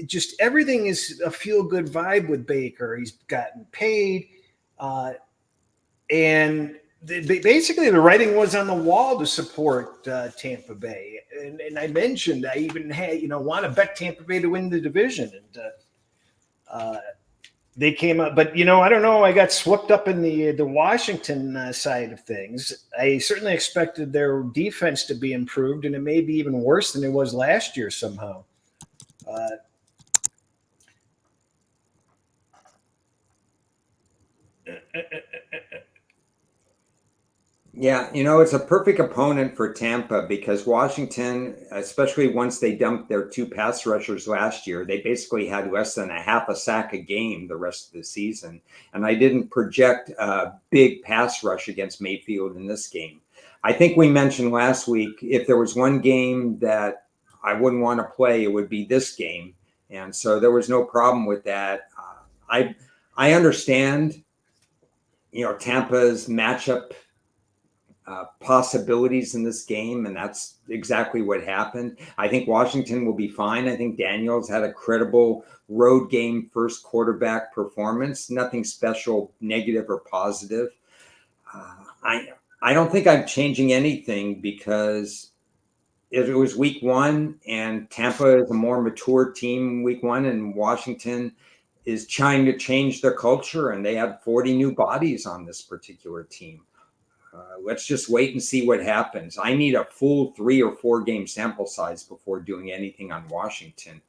Just everything is a feel-good vibe with Baker. He's gotten paid. And basically the writing was on the wall to support Tampa Bay. And I mentioned I even had, want to bet Tampa Bay to win the division. And they came up, but I don't know. I got swept up in the Washington side of things. I certainly expected their defense to be improved, and it may be even worse than it was last year somehow. Yeah, it's a perfect opponent for Tampa because Washington, especially once they dumped their 2 pass rushers last year, they basically had less than a half a sack a game the rest of the season. And I didn't project a big pass rush against Mayfield in this game. I think we mentioned last week, if there was one game that I wouldn't want to play, it would be this game. And so there was no problem with that. I understand, Tampa's matchup possibilities in this game, and that's exactly what happened. I think Washington will be fine. I think Daniels had a credible road game first quarterback performance, nothing special, negative or positive. I don't think I'm changing anything because it was week 1 and Tampa is a more mature team week 1 and Washington is trying to change their culture and they have 40 new bodies on this particular team. Let's just wait and see what happens. I need a full 3 or 4 game sample size before doing anything on Washington.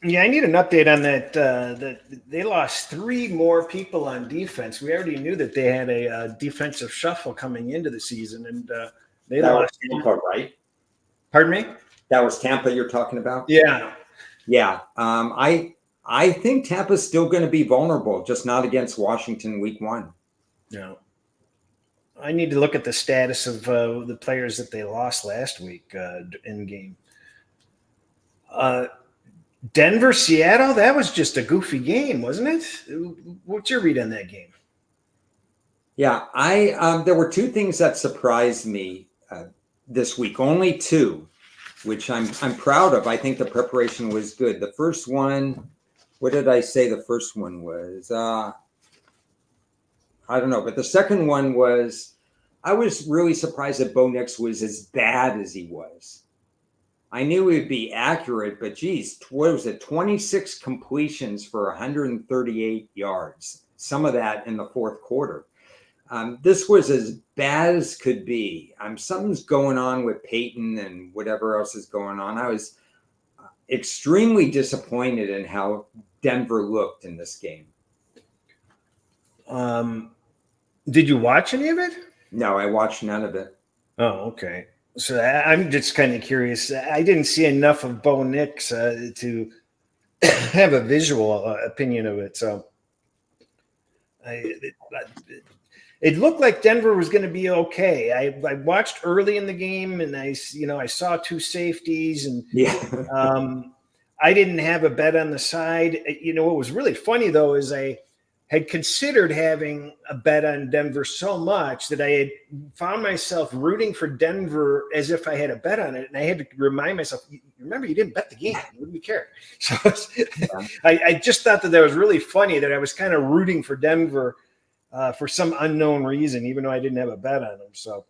Yeah, I need an update on that. That they lost 3 more people on defense. We already knew that they had a defensive shuffle coming into the season, and they lost. Tampa, right? Pardon me? That was Tampa you're talking about? Yeah. Yeah. I think Tampa's still going to be vulnerable, just not against Washington week 1. No. I need to look at the status of the players that they lost last week in game. Denver, Seattle, that was just a goofy game, wasn't it? What's your read on that game? Yeah, there were 2 things that surprised me this week. Only 2, which I'm proud of. I think the preparation was good. The first one, what did I say? The first one was I don't know, but the second one was I was really surprised that Bo Nix was as bad as he was. I knew he would be accurate, but geez, what was it? 26 completions for 138 yards. Some of that in the fourth quarter. This was as bad as could be. Something's going on with Peyton and whatever else is going on. I was extremely disappointed in how Denver looked in this game. Did you watch any of it? No, I watched none of it. Oh, okay. So I'm just kind of curious. I didn't see enough of Bo Nix to have a visual opinion of it. So it looked like Denver was going to be okay. I watched early in the game, and I saw 2 safeties, and I didn't have a bet on the side. What was really funny though is I had considered having a bet on Denver so much that I had found myself rooting for Denver as if I had a bet on it. And I had to remind myself, remember, you didn't bet the game. You wouldn't care. So I just thought that was really funny that I was kind of rooting for Denver for some unknown reason, even though I didn't have a bet on them. So,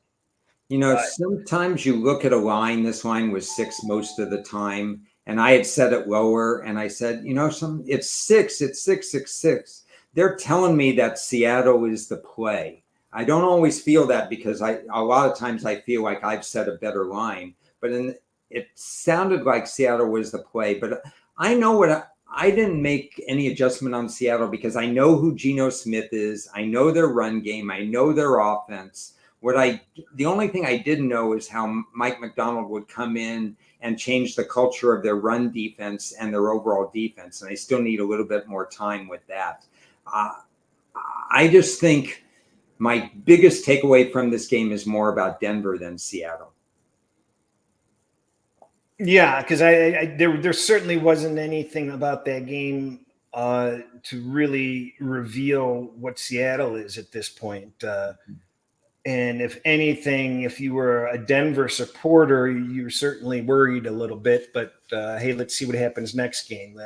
sometimes you look at a line, this line was 6 most of the time. And I had set it lower and I said, it's 6, it's 6. They're telling me that Seattle is the play. I don't always feel that because a lot of times I feel like I've set a better line, but it sounded like Seattle was the play. But I know I didn't make any adjustment on Seattle because I know who Geno Smith is. I know their run game. I know their offense. The only thing I didn't know is how Mike McDonald would come in and change the culture of their run defense and their overall defense. And I still need a little bit more time with that. I just think my biggest takeaway from this game is more about Denver than Seattle. Yeah, because there certainly wasn't anything about that game to really reveal what Seattle is at this point. And if anything, if you were a Denver supporter, you were certainly worried a little bit. But hey, let's see what happens next game.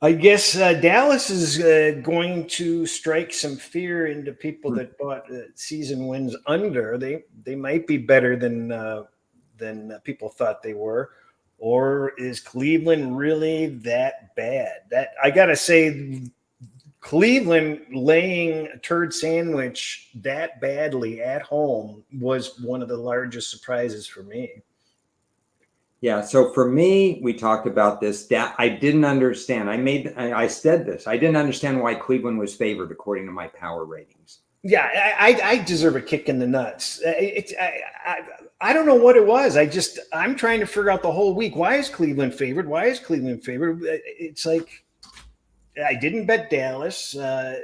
I guess Dallas is going to strike some fear into people that bought season wins under. They might be better than people thought they were. Or is Cleveland really that bad? That I gotta say, Cleveland laying a turd sandwich that badly at home was one of the largest surprises for me. Yeah. So for me, we talked about this. I didn't understand. I said this. I didn't understand why Cleveland was favored according to my power ratings. Yeah, I deserve a kick in the nuts. I don't know what it was. I'm trying to figure out the whole week. Why is Cleveland favored? Why is Cleveland favored? It's like I didn't bet Dallas. Yeah.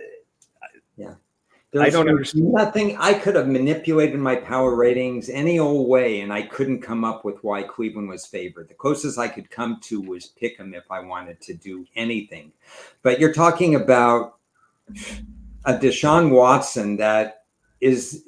I don't understand. Nothing. I could have manipulated my power ratings any old way, and I couldn't come up with why Cleveland was favored. The closest I could come to was pick them if I wanted to do anything. But you're talking about a Deshaun Watson that is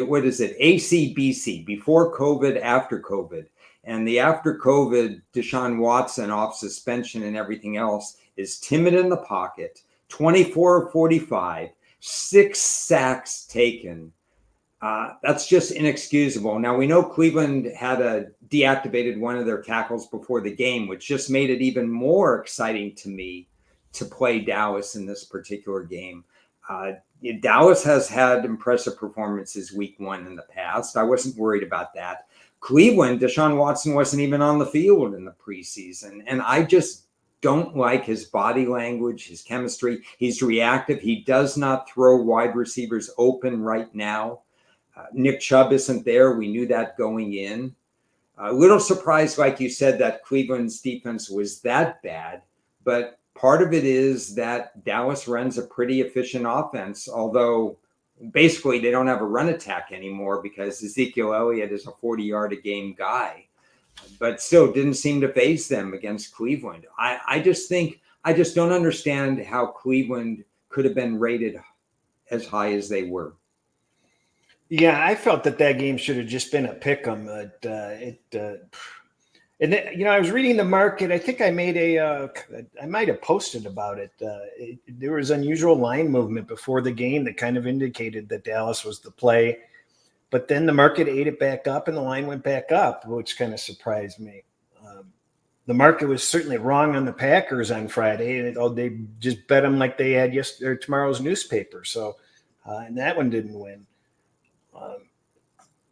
what is it? ACBC, before COVID, after COVID. And the after COVID Deshaun Watson off suspension and everything else is timid in the pocket, 24-45, 6 sacks taken. That's just inexcusable. Now, we know Cleveland had deactivated one of their tackles before the game, which just made it even more exciting to me to play Dallas in this particular game. Dallas has had impressive performances week 1 in the past. I wasn't worried about that. Cleveland, Deshaun Watson wasn't even on the field in the preseason. And I just don't like his body language, his chemistry. He's reactive. He does not throw wide receivers open right now. Nick Chubb isn't there. We knew that going in. A little surprised, like you said, that Cleveland's defense was that bad. But part of it is that Dallas runs a pretty efficient offense, although basically they don't have a run attack anymore because Ezekiel Elliott is a 40-yard-a-game guy. But still didn't seem to face them against Cleveland. I just don't understand how Cleveland could have been rated as high as they were. Yeah, I felt that game should have just been a pick 'em. And then, I was reading the market. I think I made I might have posted about it. There was unusual line movement before the game that kind of indicated that Dallas was the play. But then the market ate it back up and the line went back up, which kind of surprised me. The market was certainly wrong on the Packers on Friday. They just bet them like they had tomorrow's newspaper. So, and that one didn't win.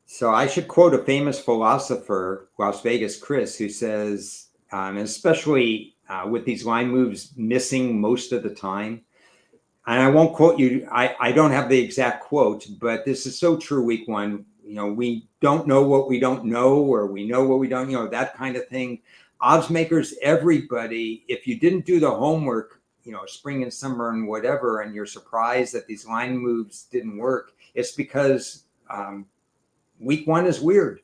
So I should quote a famous philosopher, Las Vegas Cris, who says, especially with these line moves missing most of the time, and I won't quote you. I don't have the exact quote, but this is so true week 1. We don't know what we don't know, or we know what we don't, that kind of thing. Odds makers, everybody, if you didn't do the homework, spring and summer and whatever, and you're surprised that these line moves didn't work, it's because week 1 is weird.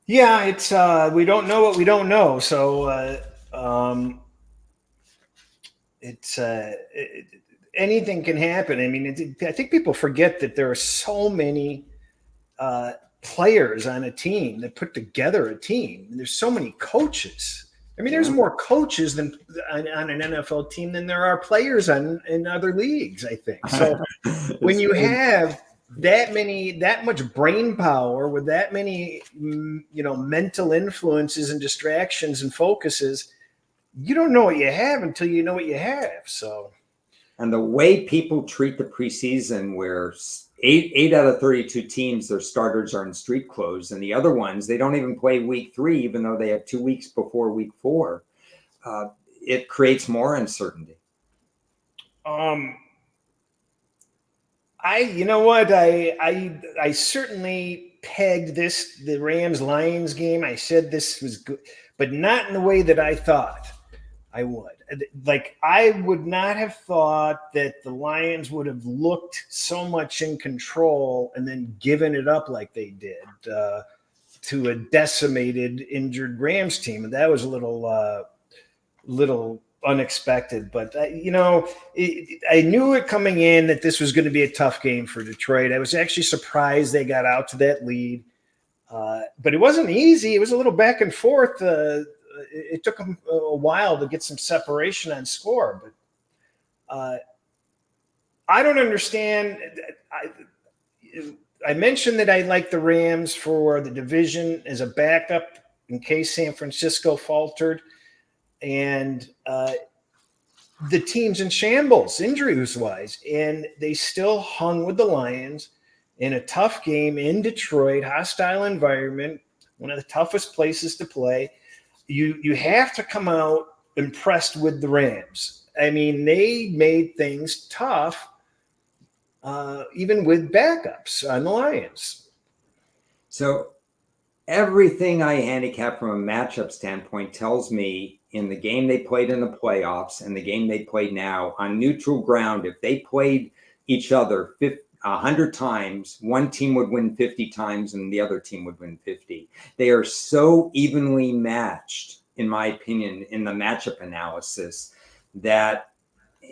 Yeah, it's we don't know what we don't know. So anything can happen. I mean, I think people forget that there are so many players on a team that put together a team. There's so many coaches. I mean, there's more coaches on an NFL team than there are players in other leagues, I think. So when you have that much brain power with that many, mental influences and distractions and focuses, you don't know what you have until you know what you have. So, and the way people treat the preseason, where 8 out of 32 teams, their starters are in street clothes, and the other ones, they don't even play week 3, even though they have 2 weeks before week 4. It creates more uncertainty. I certainly pegged the Rams-Lions game. I said this was good, but not in the way that I thought I would. Like, I would not have thought that the Lions would have looked so much in control and then given it up like they did to a decimated, injured Rams team. And that was a little unexpected. But, I knew it coming in that this was going to be a tough game for Detroit. I was actually surprised they got out to that lead. But it wasn't easy. It was a little back and forth. It took them a while to get some separation on score. But I don't understand. I mentioned that I like the Rams for the division as a backup in case San Francisco faltered. And the team's in shambles, injuries-wise. And they still hung with the Lions in a tough game in Detroit, hostile environment, one of the toughest places to play. You have to come out impressed with the Rams. I mean, they made things tough, even with backups on the Lions. So everything I handicap from a matchup standpoint tells me in the game they played in the playoffs and the game they played now on neutral ground, if they played each other 100 times, one team would win 50 times and the other team would win 50. They are so evenly matched, in my opinion, in the matchup analysis that,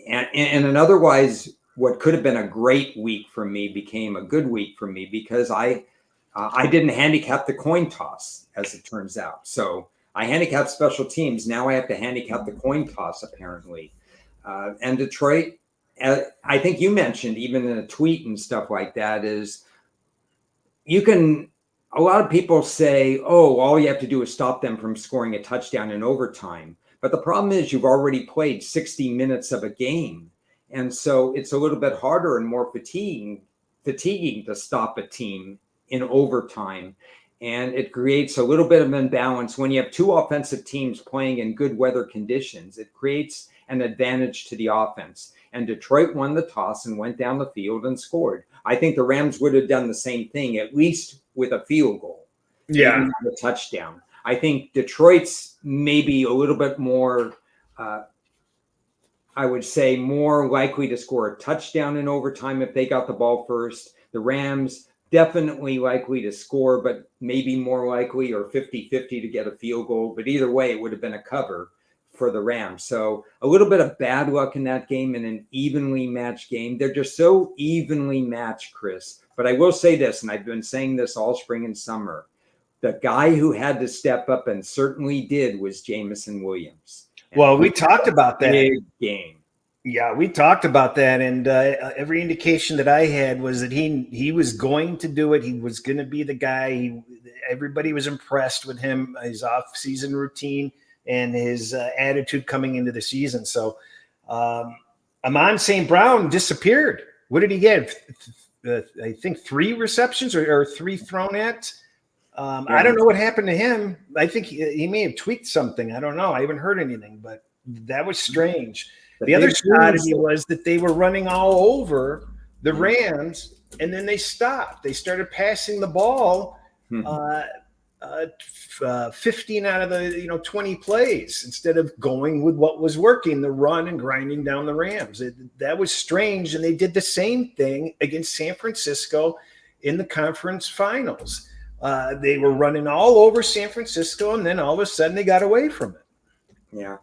and an otherwise what could have been a great week for me became a good week for me because I didn't handicap the coin toss, as it turns out. So I handicapped special teams. Now I have to handicap the coin toss, apparently. And Detroit, I think you mentioned even in a tweet and stuff like that is a lot of people say, oh, all you have to do is stop them from scoring a touchdown in overtime. But the problem is you've already played 60 minutes of a game. And so it's a little bit harder and more fatiguing to stop a team in overtime. And it creates a little bit of imbalance when you have two offensive teams playing in good weather conditions. It creates an advantage to the offense. And Detroit won the toss and went down the field and scored. I think the Rams would have done the same thing, at least with a field goal. Yeah. Maybe not a touchdown. I think Detroit's maybe a little bit more, I would say, more likely to score a touchdown in overtime if they got the ball first. The Rams definitely likely to score, but maybe more likely or 50-50 to get a field goal. But either way, it would have been a cover for the Rams. So a little bit of bad luck in that game in an evenly matched game. They're just so evenly matched, Chris. But I will say this, and I've been saying this all spring and summer. The guy who had to step up and certainly did was Jameson Williams. Well, we talked about that. Big game. Yeah, we talked about that, and every indication that I had was that he was going to do it. He was going to be the guy. Everybody was impressed with him, his off-season routine, and his attitude coming into the season. So Amon St. Brown disappeared. What did he get? I think 3 receptions or 3 thrown at. I don't know what happened to him. I think he may have tweaked something. I don't know. I haven't heard anything, but that was strange. The other oddity was that they were running all over the Rams, and then they stopped. They started passing the ball 15 out of the 20 plays instead of going with what was working, the run and grinding down the Rams. That was strange, and they did the same thing against San Francisco in the conference finals. They were running all over San Francisco, and then all of a sudden they got away from it. Yeah.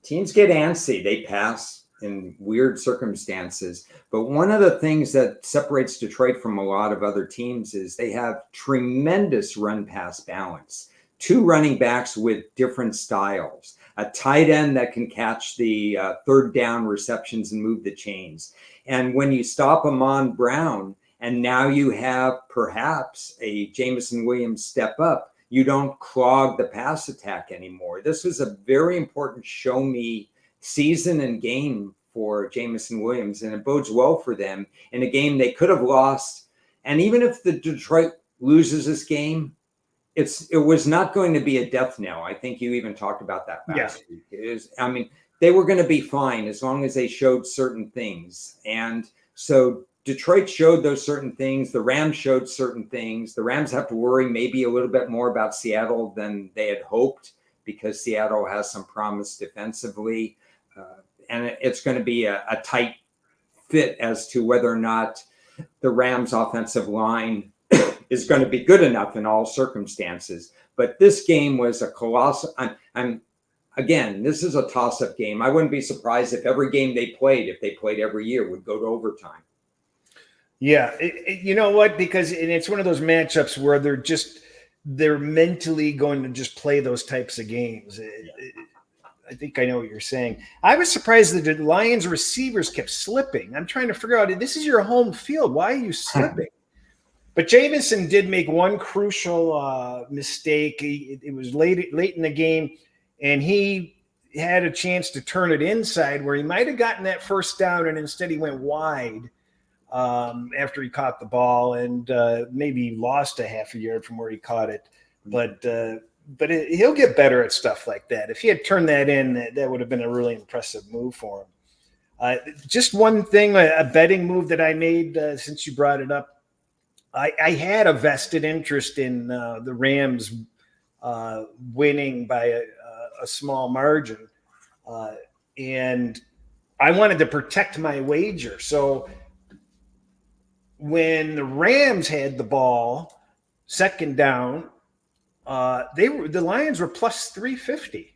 Teams get antsy. They pass in weird circumstances. But one of the things that separates Detroit from a lot of other teams is they have tremendous run-pass balance. 2 running backs with different styles. A tight end that can catch the third down receptions and move the chains. And when you stop Amon Brown, and now you have perhaps a Jameson Williams step up, you don't clog the pass attack anymore. This was a very important show me season and game for Jameson Williams, and it bodes well for them in a game they could have lost. And even if the Detroit loses this game, it was not going to be a death knell. I think you even talked about that last week. They were going to be fine as long as they showed certain things. And so Detroit showed those certain things. The Rams showed certain things. The Rams have to worry maybe a little bit more about Seattle than they had hoped because Seattle has some promise defensively. And it's going to be a tight fit as to whether or not the Rams offensive line is going to be good enough in all circumstances. But this game was a colossal. again, this is a toss-up game. I wouldn't be surprised if every game they played, if they played every year, would go to overtime. Yeah, you know what? Because it's one of those matchups where they're mentally going to just play those types of games. I think I know what you're saying. I was surprised that the Lions receivers kept slipping. I'm trying to figure out, this is your home field. Why are you slipping? But Jamison did make one crucial mistake. It was late in the game, and he had a chance to turn it inside where he might have gotten that first down, and instead he went wide after he caught the ball, and maybe lost a half a yard from where he caught it. But he'll get better at stuff like that. If he had turned that in, that would have been a really impressive move for him. Just one thing, a betting move that I made since you brought it up. I had a vested interest in the Rams winning by a small margin, and I wanted to protect my wager. So when the Rams had the ball, second down, the Lions were plus 350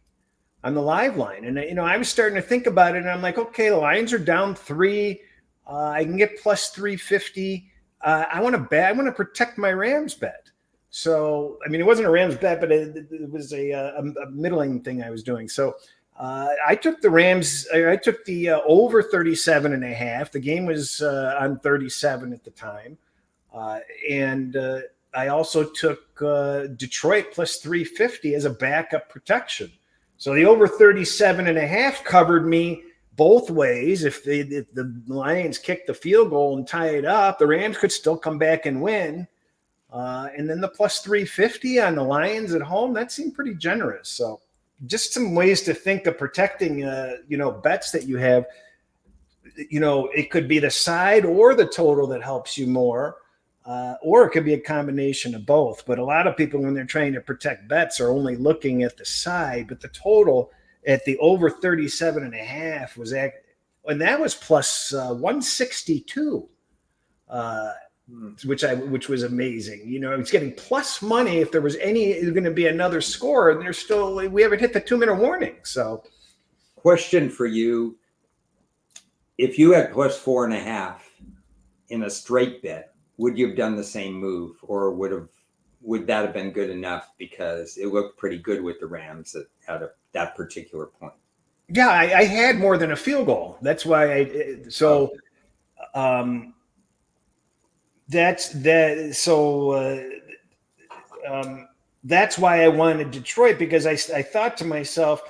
on the live line, and I was starting to think about it, and I'm like, okay, the Lions are down 3. I can get plus 350. I want to bet. I want to protect my Rams bet. So, I mean, it wasn't a Rams bet, but it was a middling thing I was doing. So I took the Rams. I took the over 37.5. The game was on 37 at the time. And I also took Detroit plus 350 as a backup protection. So the over 37.5 covered me both ways. If the Lions kick the field goal and tie it up, the Rams could still come back and win. And then the plus 350 on the Lions at home, that seemed pretty generous. So just some ways to think of protecting, bets that you have. It could be the side or the total that helps you more, or it could be a combination of both. But a lot of people, when they're trying to protect bets, are only looking at the side, but the total at the over 37.5 was and that was plus 162, which was amazing. It's getting plus money if there was going to be another score, and we haven't hit the 2-minute warning. So, question for you: if you had plus 4.5 in a straight bet, would you have done the same move, or would that have been good enough because it looked pretty good with the Rams at that particular point? Yeah, I had more than a field goal. That's why that's why I wanted Detroit, because I thought to myself,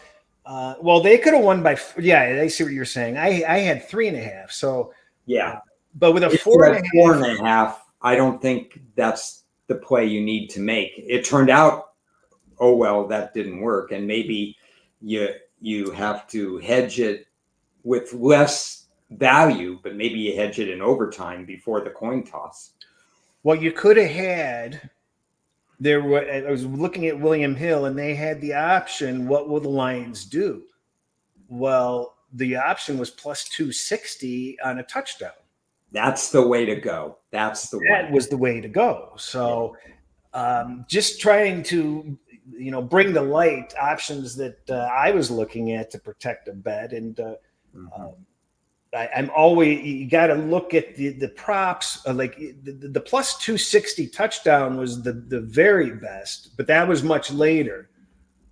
they could have won by. Yeah, I see what you're saying. I had 3.5. So yeah, but with a 4.5, I don't think that's the play you need to make. It turned out, that didn't work, and maybe you have to hedge it with less value, but maybe you hedge it in overtime before the coin toss. Well, you could have had. I was looking at William Hill, and they had the option. What will the Lions do? Well, the option was plus 260 on a touchdown. That's the way to go. That was the way to go. So, just trying to, bring to light options that I was looking at to protect a bet, and I'm always, you got to look at the props. Like the plus 260 touchdown was the very best, but that was much later.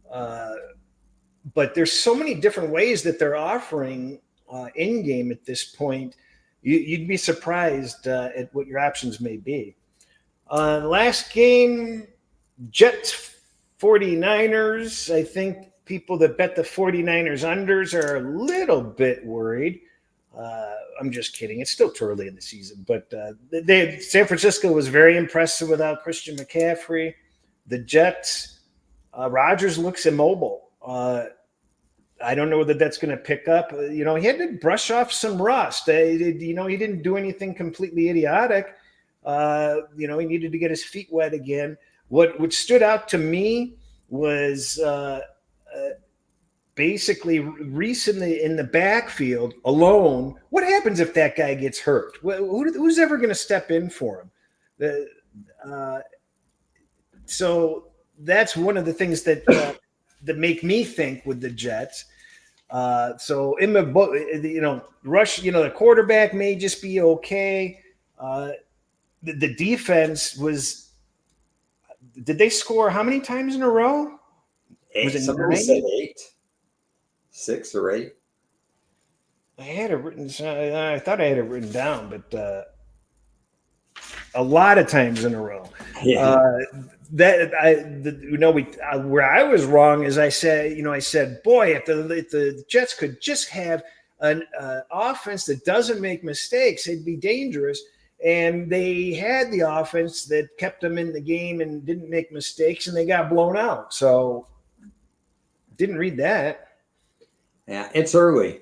But there's so many different ways that they're offering in game at this point. You'd be surprised at what your options may be. Last game, Jets 49ers. I think people that bet the 49ers unders are a little bit worried. I'm just kidding. It's still too early in the season. But San Francisco was very impressive without Christian McCaffrey. The Jets, Rodgers looks immobile. I don't know whether that's going to pick up. He had to brush off some rust. He didn't do anything completely idiotic. He needed to get his feet wet again. What stood out to me was basically recently in the backfield alone. What happens if that guy gets hurt? Who's ever going to step in for him? So that's one of the things that that make me think with the Jets. So in the Rush, the quarterback may just be okay. The defense was. Did they score how many times in a row? Was it Somebody 9? said 8, 6 or 8. I had it written. I thought I had it written down, but a lot of times in a row. Yeah. Where I was wrong is I said, boy, if the Jets could just have an offense that doesn't make mistakes, it'd be dangerous. And they had the offense that kept them in the game and didn't make mistakes, and they got blown out. So didn't read that. Yeah, it's early.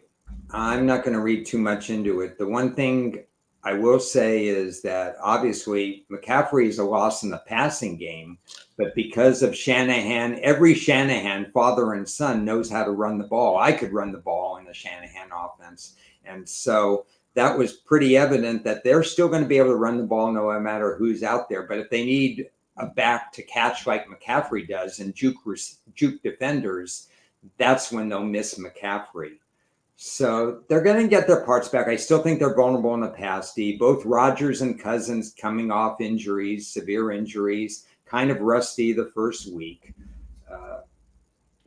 I'm not going to read too much into it. The one thing I will say is that obviously McCaffrey is a loss in the passing game, but because of Shanahan, every Shanahan, father and son, knows how to run the ball. I could run the ball in the Shanahan offense. And so that was pretty evident that they're still going to be able to run the ball no matter who's out there. But if they need a back to catch like McCaffrey does and juke defenders, that's when they'll miss McCaffrey. So they're going to get their parts back. I still think they're vulnerable in the pass D. Both Rodgers and Cousins coming off injuries, severe injuries, kind of rusty the first week.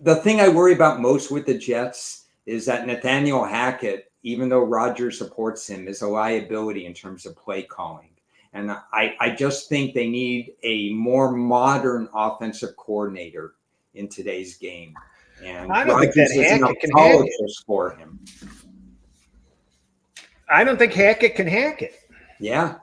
The thing I worry about most with the Jets is that Nathaniel Hackett, even though Rodgers supports him, is a liability in terms of play calling. And I just think they need a more modern offensive coordinator in today's game. And I don't think that Hackett can hack it for him. I don't think Hackett can hack it. Yeah.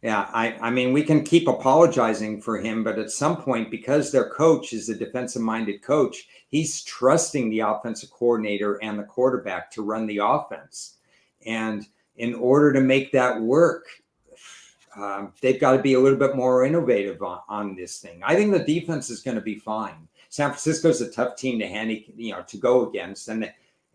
I mean, we can keep apologizing for him, but at some point, because their coach is a defensive-minded coach, he's trusting the offensive coordinator and the quarterback to run the offense. And in order to make that work, they've got to be a little bit more innovative on this thing. I think the defense is going to be fine. San Francisco's a tough team to go against. And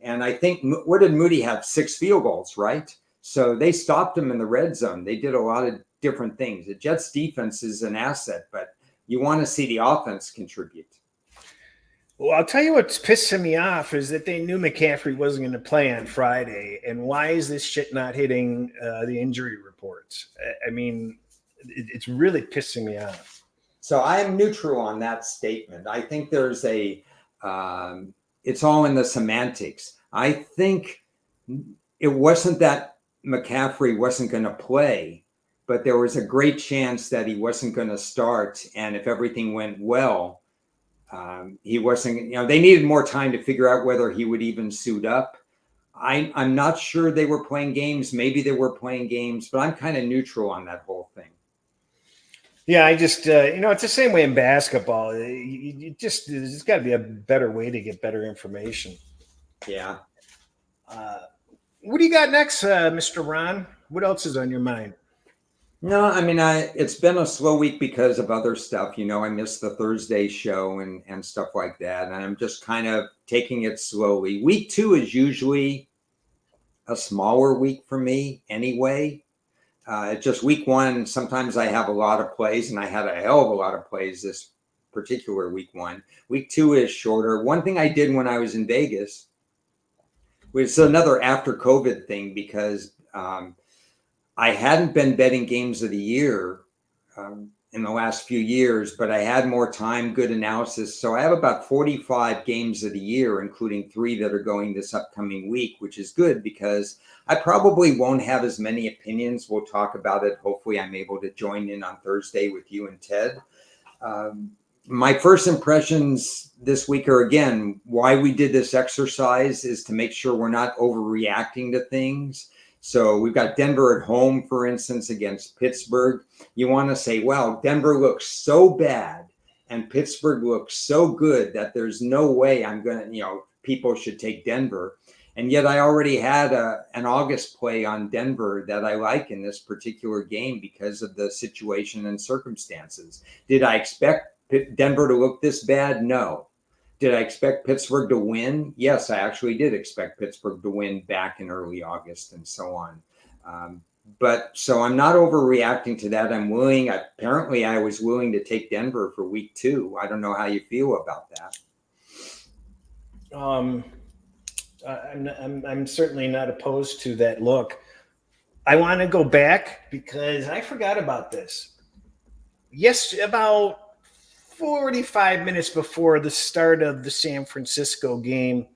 I think, what did Moody have? 6 field goals, right? So they stopped them in the red zone. They did a lot of different things. The Jets defense is an asset, but you want to see the offense contribute. Well, I'll tell you what's pissing me off is that they knew McCaffrey wasn't going to play on Friday. And why is this shit not hitting the injury reports? I mean, it's really pissing me off. So I am neutral on that statement. I think there's it's all in the semantics. I think it wasn't that McCaffrey wasn't going to play, but there was a great chance that he wasn't going to start. And if everything went well, he wasn't, they needed more time to figure out whether he would even suit up. I'm not sure they were playing games. Maybe they were playing games, but I'm kind of neutral on that whole thing. Yeah, I just, it's the same way in basketball. There's got to be a better way to get better information. Yeah. What do you got next, Mr. Ron? What else is on your mind? No, I mean, it's been a slow week because of other stuff. I missed the Thursday show and stuff like that. And I'm just kind of taking it slowly. Week 2 is usually a smaller week for me anyway. It's just week 1. Sometimes I have a lot of plays, and I had a hell of a lot of plays this particular week 1. Week 2 is shorter. One thing I did when I was in Vegas was another after COVID thing, because I hadn't been betting games of the year in the last few years, but I had more time, good analysis. So I have about 45 games of the year, including 3 that are going this upcoming week, which is good because I probably won't have as many opinions. We'll talk about it. Hopefully I'm able to join in on Thursday with you and Ted. My first impressions this week are, again, why we did this exercise is to make sure we're not overreacting to things. So we've got Denver at home, for instance, against Pittsburgh. You want to say, well, Denver looks so bad and Pittsburgh looks so good that there's no way I'm going to, people should take Denver. And yet I already had an August play on Denver that I like in this particular game because of the situation and circumstances. Did I expect Denver to look this bad? No. Did I expect Pittsburgh to win? Yes, I actually did expect Pittsburgh to win back in early August and so on. But so I'm not overreacting to that. Apparently I was willing to take Denver for week 2. I don't know how you feel about that. Um, I'm certainly not opposed to that look. I want to go back because I forgot about this. Yes, about 45 minutes before the start of the San Francisco game,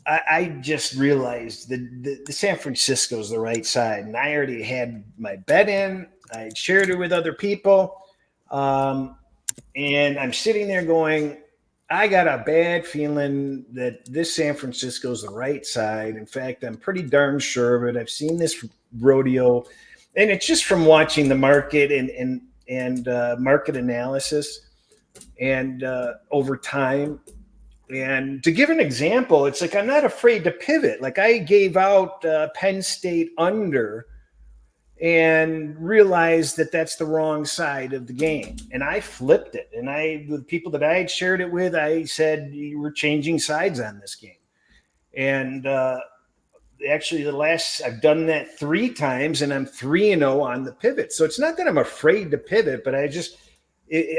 I just realized the San Francisco's the right side, and I already had my bet in. I had shared it with other people, um, and I'm sitting there going, I got a bad feeling that this San Francisco's the right side. In fact, I'm pretty darn sure of it. I've seen this rodeo, and it's just from watching the market and market analysis and over time. And to give an example, it's like I'm not afraid to pivot. Like I gave out Penn State under and realized that that's the wrong side of the game. And I flipped it. And the people that I had shared it with, I said, we're changing sides on this game. And actually, I've done that 3 times, and I'm 3-0 on the pivot. So it's not that I'm afraid to pivot, but I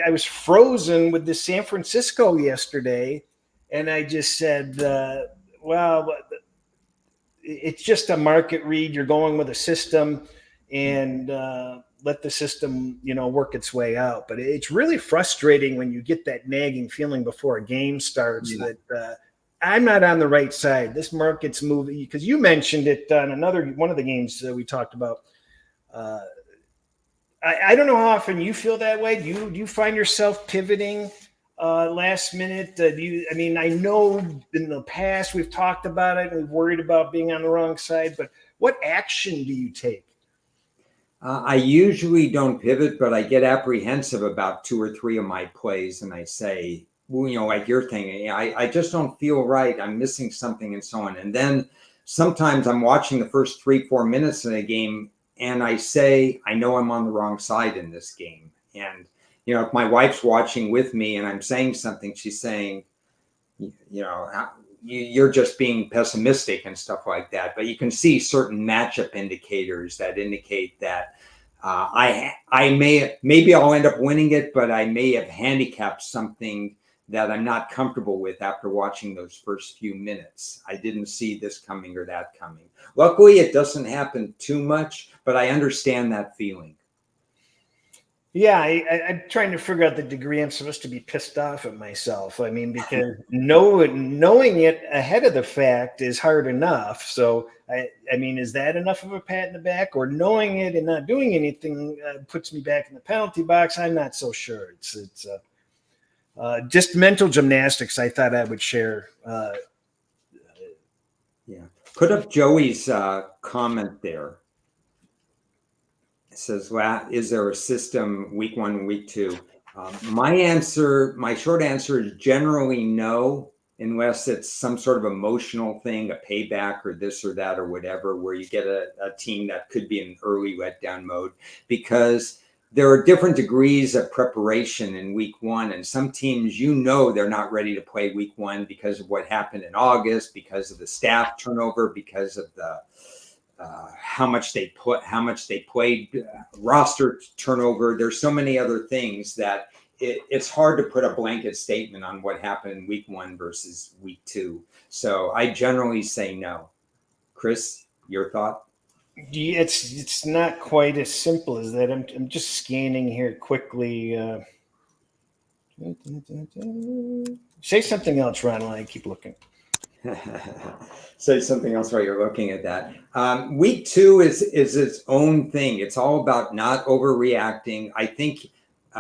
was frozen with the San Francisco yesterday. And I just said, well, it's just a market read. You're going with a system and let the system, work its way out. But it's really frustrating when you get that nagging feeling before a game starts that I'm not on the right side. This market's moving, because you mentioned it on one of the games that we talked about. I don't know how often you feel that way. Do you find yourself pivoting last minute? I know in the past we've talked about it and we've worried about being on the wrong side, but what action do you take? I usually don't pivot, but I get apprehensive about 2 or 3 of my plays, and I say, well, like you're thinking, I just don't feel right. I'm missing something, and so on. And then sometimes I'm watching the first 3-4 minutes of the game, and I say, I know I'm on the wrong side in this game. And if my wife's watching with me and I'm saying something, she's saying, you're just being pessimistic and stuff like that. But you can see certain matchup indicators that indicate that maybe I'll end up winning it, but I may have handicapped something that I'm not comfortable with after watching those first few minutes. I didn't see this coming or that coming. Luckily, it doesn't happen too much, but I understand that feeling. Yeah, I'm trying to figure out the degree I'm supposed to be pissed off at myself. I mean, because knowing it ahead of the fact is hard enough. So, is that enough of a pat in the back, or knowing it and not doing anything puts me back in the penalty box? I'm not so sure. It's just mental gymnastics. I thought I would share. Put up Joey's comment there. Says, well, is there a system week 1, week 2? My short answer is generally no, unless it's some sort of emotional thing, a payback or this or that or whatever, where you get a team that could be in early letdown mode, because there are different degrees of preparation in week 1. And some teams, they're not ready to play week 1 because of what happened in August, because of the staff turnover, because of the how much they played, roster turnover. There's so many other things that it's hard to put a blanket statement on what happened in week 1 versus week 2. So I generally say no. Chris, your thought? It's not quite as simple as that. I'm just scanning here quickly. Say something else, Ron, while I keep looking. Say something else while you're looking at that. Week 2 is its own thing. It's all about not overreacting. I think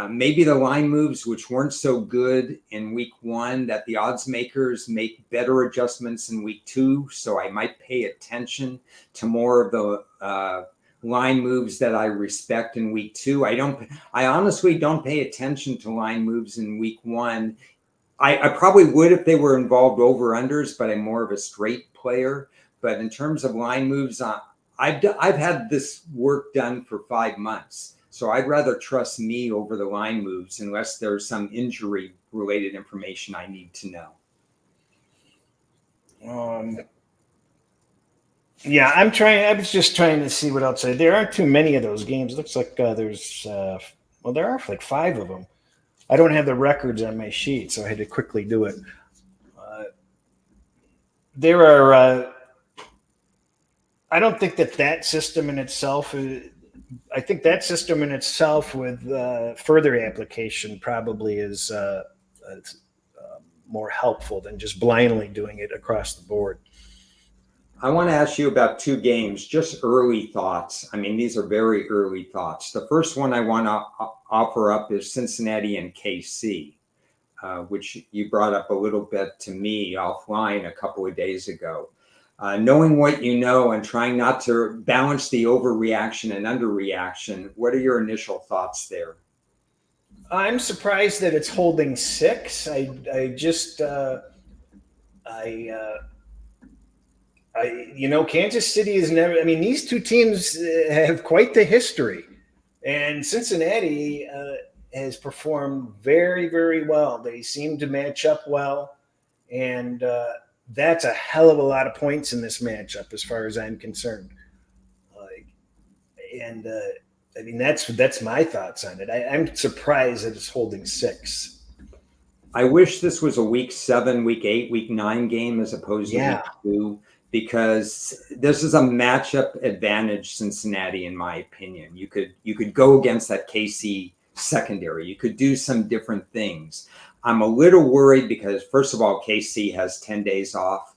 maybe the line moves, which weren't so good in week 1, that the odds makers make better adjustments in week 2. So I might pay attention to more of the line moves that I respect in week 2. I honestly don't pay attention to line moves in week 1. I probably would if they were involved over-unders, but I'm more of a straight player. But in terms of line moves, I've had this work done for 5 months. So I'd rather trust me over the line moves unless there's some injury-related information I need to know. Yeah, I was just trying to see what else. There aren't too many of those games. It looks like there's there are like 5 of them. I don't have the records on my sheet, so I had to quickly do it. there are. I don't think that system in itself. I think that system in itself, with further application, probably is more helpful than just blindly doing it across the board. I want to ask you about two games, just early thoughts. I mean, these are very early thoughts. The first one I want to offer up is Cincinnati and KC, which you brought up a little bit to me offline a couple of days ago. Knowing what you know and trying not to balance the overreaction and underreaction, what are your initial thoughts there? I'm surprised that it's holding 6. Kansas City is never. I mean, these two teams have quite the history, and Cincinnati has performed very, very well. They seem to match up well, and that's a hell of a lot of points in this matchup, as far as I'm concerned. I mean, that's my thoughts on it. I'm surprised that it's holding 6. I wish this was a week 7, week 8, week 9 game as opposed to week 2, because this is a matchup advantage Cincinnati, in my opinion. You could go against that KC secondary. You could do some different things. I'm a little worried because, first of all, KC has 10 days off,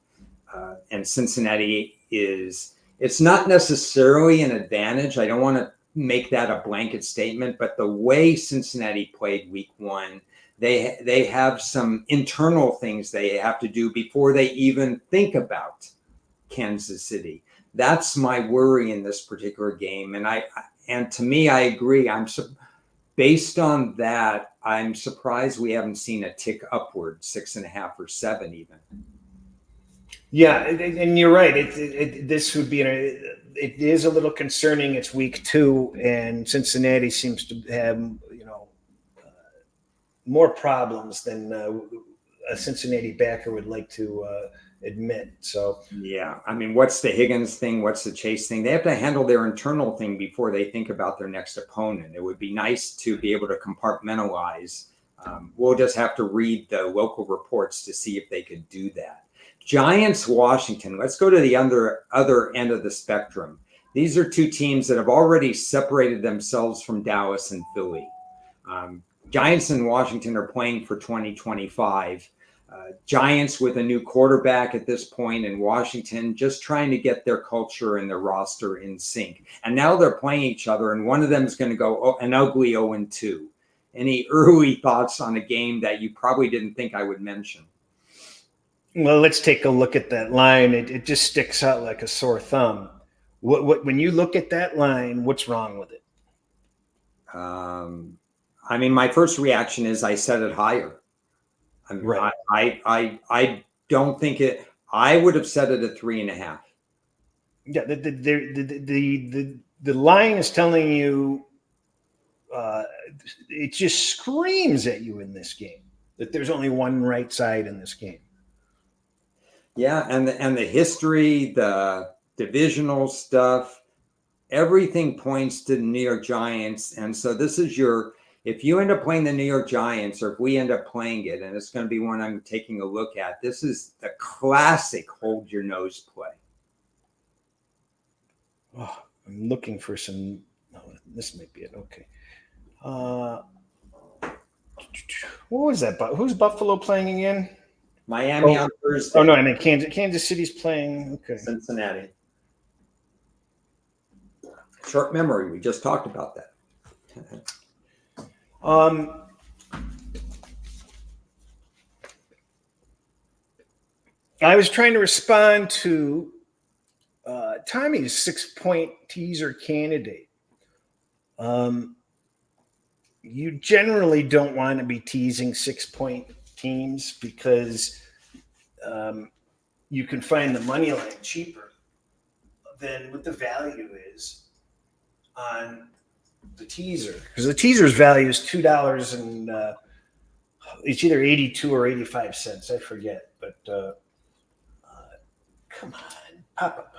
and Cincinnati it's not necessarily an advantage. I don't want to make that a blanket statement, but the way Cincinnati played week 1, they have some internal things they have to do before they even think about Kansas City. That's my worry in this particular game. And to me, I agree. Based on that, I'm surprised we haven't seen a tick upward, 6.5 or 7 even. Yeah, and you're right. This would be it is a little concerning. It's week 2, and Cincinnati seems to have more problems than a Cincinnati backer would like to admit. So yeah, I mean, what's the Higgins thing? What's the Chase thing? They have to handle their internal thing before they think about their next opponent. It would be nice to be able to compartmentalize. We'll just have to read the local reports to see if they could do that. Giants, Washington. Let's go to the other end of the spectrum. These are two teams that have already separated themselves from Dallas and Philly. Giants and Washington are playing for 2025. Giants with a new quarterback at this point, and Washington just trying to get their culture and their roster in sync. And now they're playing each other, and one of them is going to go an ugly 0-2. Any early thoughts on a game that you probably didn't think I would mention? Well, let's take a look at that line. It just sticks out like a sore thumb. When you look at that line, what's wrong with it? I mean, my first reaction is I set it higher. I mean, right. I don't think it. I would have set it at 3.5. Yeah, the line is telling you. It just screams at you in this game that there's only one right side in this game. Yeah, and the history, the divisional stuff, everything points to the New York Giants. And so this is if you end up playing the New York Giants, or if we end up playing it, and it's going to be one I'm taking a look at, this is the classic hold your nose play. Oh, I'm looking for some. Oh, this might be it. Okay. What was that? Who's Buffalo playing again? Miami on Thursday. Oh no, I mean Kansas City's playing. Okay. Cincinnati. Short memory. We just talked about that. I was trying to respond to Tommy's 6-point teaser candidate. You generally don't want to be teasing 6-point teams because you can find the money line cheaper than what the value is on the teaser, because the teaser's value is $2 and it's either 82 or 85 cents. I forget, but come on, pop up.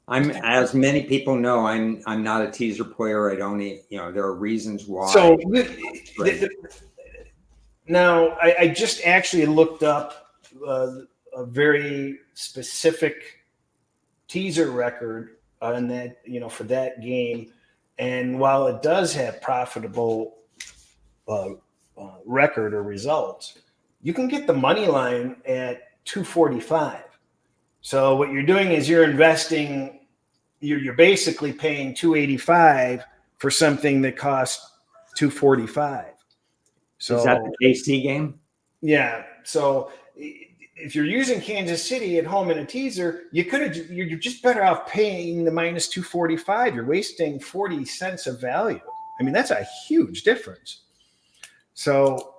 I'm, as many people know, I'm not a teaser player. I don't, there are reasons why. So now I just actually looked up a very specific teaser record on that, for that game. And while it does have profitable record or results, you can get the money line at 245. So what you're doing is you're investing, you're basically paying 285 for something that costs 245. So is that the KC game? Yeah. So if you're using Kansas City at home in a teaser, you're just better off paying the minus 245. You're wasting 40 cents of value. I mean, that's a huge difference. So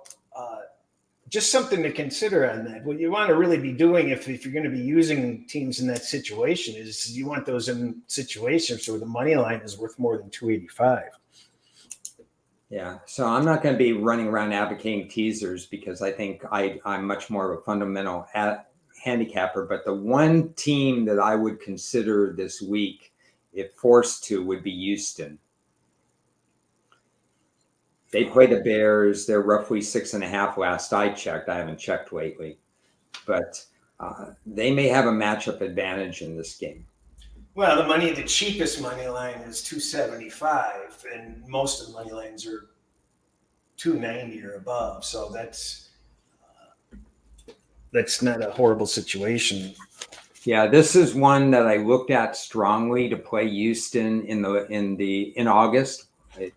just something to consider on that. What you want to really be doing if you're going to be using teams in that situation is you want those in situations where the money line is worth more than 285. Yeah, so I'm not going to be running around advocating teasers because I think I'm much more of a fundamental handicapper. But the one team that I would consider this week, if forced to, would be Houston. They play the Bears. They're roughly 6.5 last I checked. I haven't checked lately. But they may have a matchup advantage in this game. Well, the cheapest money line is 275, and most of the money lines are 290 or above. So that's not a horrible situation. Yeah, this is one that I looked at strongly to play Houston in August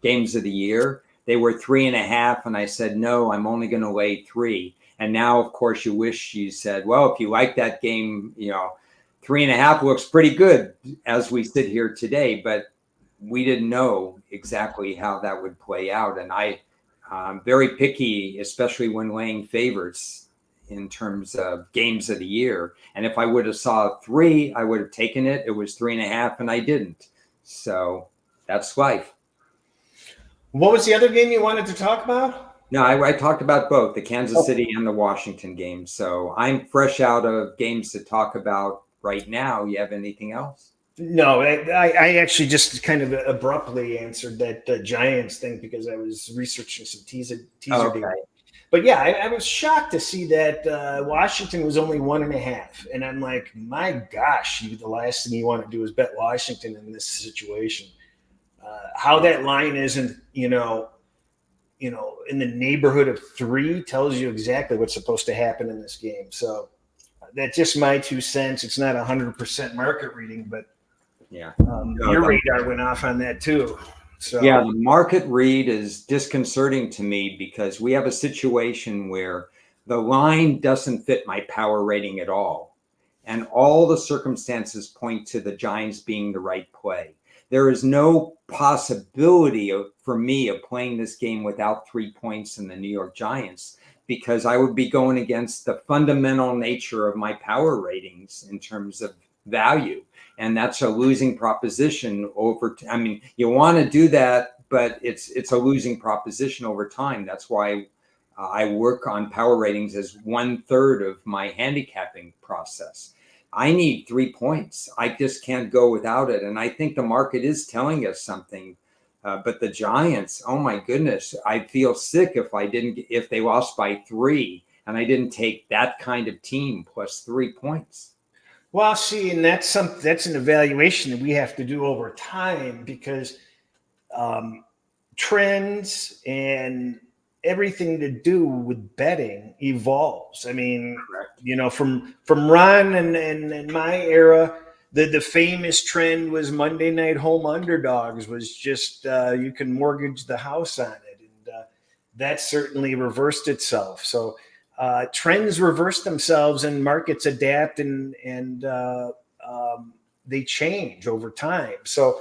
games of the year. They were 3.5, and I said no. I'm only going to lay 3. And now, of course, you wish you said, well, if you like that game, 3.5 looks pretty good as we sit here today, but we didn't know exactly how that would play out. And I'm very picky, especially when laying favorites in terms of games of the year. And if I would have saw 3, I would have taken it. It was 3.5, and I didn't. So that's life. What was the other game you wanted to talk about? No, I talked about both, the Kansas City and the Washington game. So I'm fresh out of games to talk about right now. You have anything else? No, I actually just kind of abruptly answered that Giants thing because I was researching some teaser Okay. data. But yeah, I was shocked to see that Washington was only 1.5. And I'm like, my gosh, the last thing you want to do is bet Washington in this situation. How that line isn't, in the neighborhood of 3 tells you exactly what's supposed to happen in this game. So that's just my 2 cents. It's not 100% market reading, but yeah, your radar went off on that too. So yeah, the market read is disconcerting to me because we have a situation where the line doesn't fit my power rating at all. And all the circumstances point to the Giants being the right play. There is no possibility for me of playing this game without 3 points in the New York Giants because I would be going against the fundamental nature of my power ratings in terms of value. And that's a losing proposition you want to do that, but it's a losing proposition over time. That's why I work on power ratings as 1/3 of my handicapping process. I need 3 points. I just can't go without it. And I think the market is telling us something. But the Giants, oh my goodness, I'd feel sick if they lost by 3 and I didn't take that kind of team plus 3 points. Well, see, and that's an evaluation that we have to do over time because trends and everything to do with betting evolves. I mean, correct. From Ron and my era, the famous trend was Monday night home underdogs was just you can mortgage the house on it, and that certainly reversed itself. So trends reverse themselves, and markets adapt, and they change over time. So.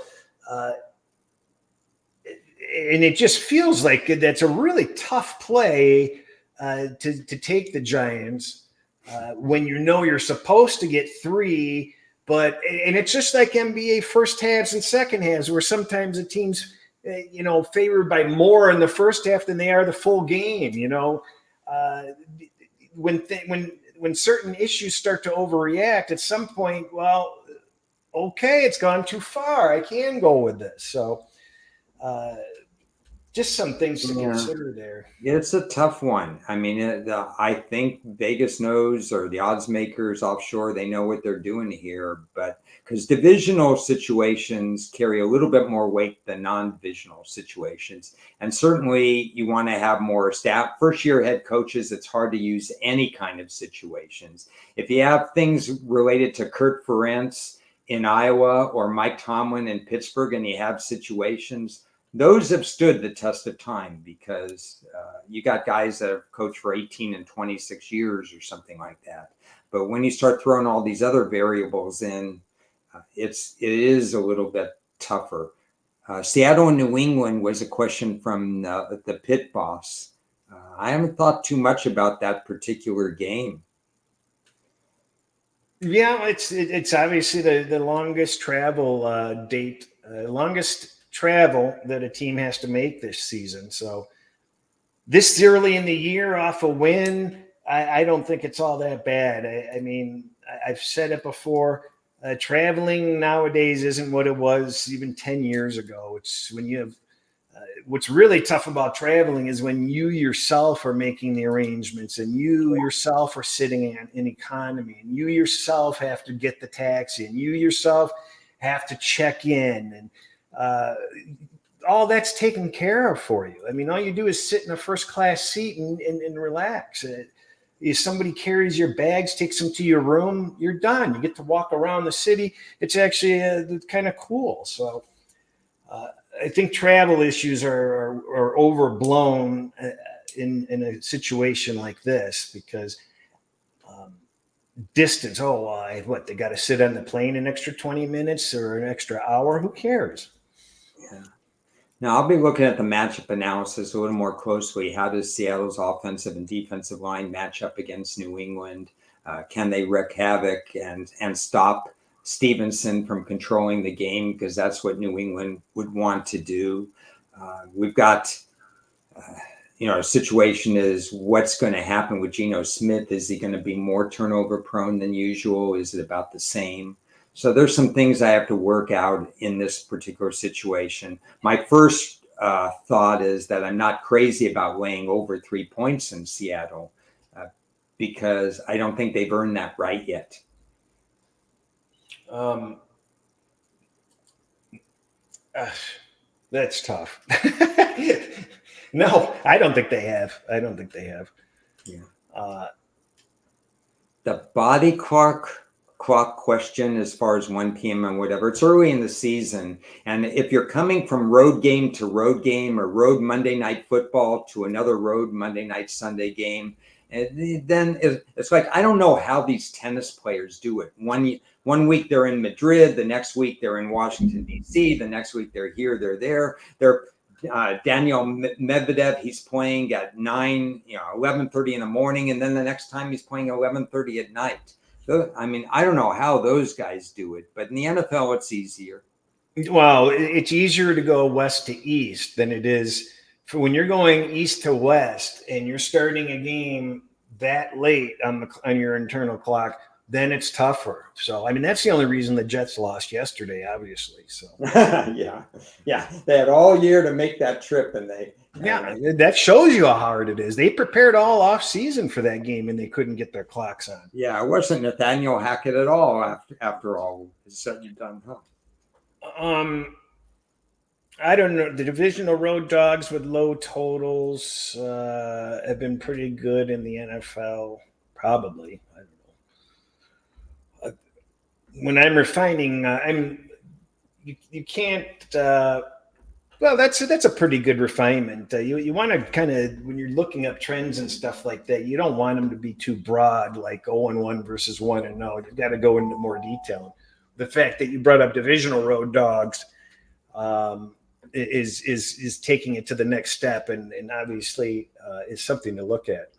And it just feels like that's a really tough play to take the Giants when you're supposed to get 3, and it's just like NBA first halves and second halves where sometimes the teams, favored by more in the first half than they are the full game. When certain issues start to overreact at some point, well, okay, it's gone too far. I can go with this. So. just some things to Yeah. consider there. It's a tough one. I mean, I think Vegas knows, or the odds makers offshore, they know what they're doing here. But because divisional situations carry a little bit more weight than non-divisional situations, and certainly you want to have more staff. First-year head coaches, it's hard to use any kind of situations. If you have things related to Kurt Ferentz in Iowa or Mike Tomlin in Pittsburgh, and you have situations, those have stood the test of time because you got guys that have coached for 18 and 26 years or something like that. But when you start throwing all these other variables in, it is a little bit tougher. Seattle and New England was a question from the pit boss. I haven't thought too much about that particular game. Yeah, it's obviously the longest travel longest travel that a team has to make this season. So this early in the year off a win, I don't think it's all that bad. I mean, I've said it before. Traveling nowadays isn't what it was even 10 years ago. It's when you have what's really tough about traveling is when you yourself are making the arrangements and you yourself are sitting in economy and you yourself have to get the taxi and you yourself have to check in and all that's taken care of for you. I mean, all you do is sit in a first class seat and relax. If somebody carries your bags, takes them to your room, you're done. You get to walk around the city. It's actually kind of cool. So I think travel issues are overblown in a situation like this because distance. Oh, they got to sit on the plane an extra 20 minutes or an extra hour? Who cares? Yeah. Now, I'll be looking at the matchup analysis a little more closely. How does Seattle's offensive and defensive line match up against New England? Can they wreak havoc and stop Stevenson from controlling the game? Because that's what New England would want to do. We've got, a situation is what's going to happen with Geno Smith. Is he going to be more turnover prone than usual? Is it about the same? So there's some things I have to work out in this particular situation. My first thought is that I'm not crazy about laying over 3 points in Seattle because I don't think they've earned that right yet. That's tough. No, I don't think they have. Yeah. The body clock question as far as 1 p.m. and whatever, it's early in the season. And if you're coming from road game to road game or road Monday night football to another road Monday night Sunday game, and then it's like, I don't know how these tennis players do it. One week they're in Madrid, the next week they're in Washington, D.C., the next week they're here, they're there. Daniel Medvedev, he's playing at 11:30 in the morning, and then the next time he's playing 11:30 at night. So, I mean, I don't know how those guys do it, but in the NFL, it's easier. Well, it's easier to go west to east than it is for when you're going east to west and you're starting a game that late on your internal clock. Then it's tougher. So, I mean, that's the only reason the Jets lost yesterday, obviously. So, yeah, they had all year to make that trip, and that shows you how hard it is. They prepared all off season for that game, and they couldn't get their clocks on. Yeah, it wasn't Nathaniel Hackett at all. After all is said and done, huh? I don't know. The divisional road dogs with low totals have been pretty good in the NFL. Probably. I don't know. When I'm refining, you can't. Well, that's a pretty good refinement. You want to kind of, when you're looking up trends and stuff like that, you don't want them to be too broad, like 0-1 versus 1-0. You've got to go into more detail. The fact that you brought up divisional road dogs is taking it to the next step, and obviously is something to look at.